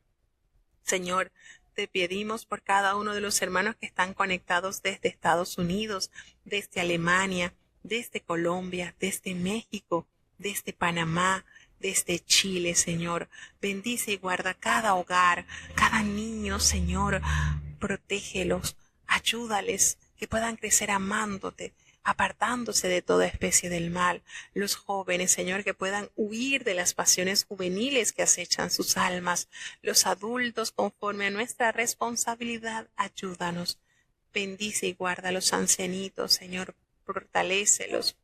Señor, te pedimos por cada uno de los hermanos que están conectados desde Estados Unidos, desde Alemania, desde Colombia, desde México, desde Panamá, desde Chile, Señor. Bendice y guarda cada hogar, cada niño, Señor. Protégelos, ayúdales, que puedan crecer amándote, apartándose de toda especie del mal. Los jóvenes, Señor, que puedan huir de las pasiones juveniles que acechan sus almas. Los adultos, conforme a nuestra responsabilidad, ayúdanos. Bendice y guarda a los ancianitos, Señor, fortalécelos.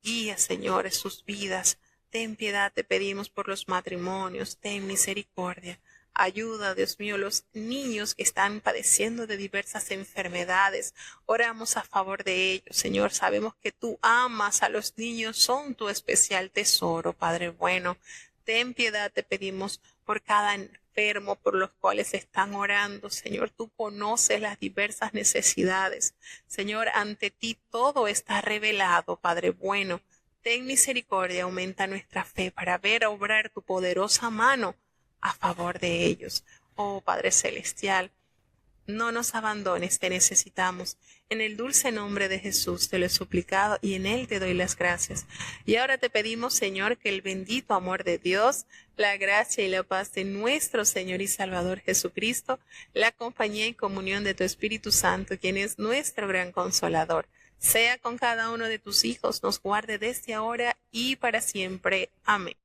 Guía, Señor, sus vidas. Ten piedad, te pedimos por los matrimonios, ten misericordia. Ayuda, Dios mío, los niños que están padeciendo de diversas enfermedades. Oramos a favor de ellos, Señor. Sabemos que tú amas a los niños, son tu especial tesoro, Padre bueno. Ten piedad, te pedimos por cada enfermo por los cuales están orando, Señor. Tú conoces las diversas necesidades. Señor, ante ti todo está revelado, Padre bueno. Ten misericordia, aumenta nuestra fe para ver obrar tu poderosa mano a favor de ellos. Oh Padre Celestial, no nos abandones, te necesitamos. En el dulce nombre de Jesús te lo he suplicado y en él te doy las gracias. Y ahora te pedimos, Señor, que el bendito amor de Dios, la gracia y la paz de nuestro Señor y Salvador Jesucristo, la compañía y comunión de tu Espíritu Santo, quien es nuestro gran consolador, sea con cada uno de tus hijos, nos guarde desde ahora y para siempre. Amén.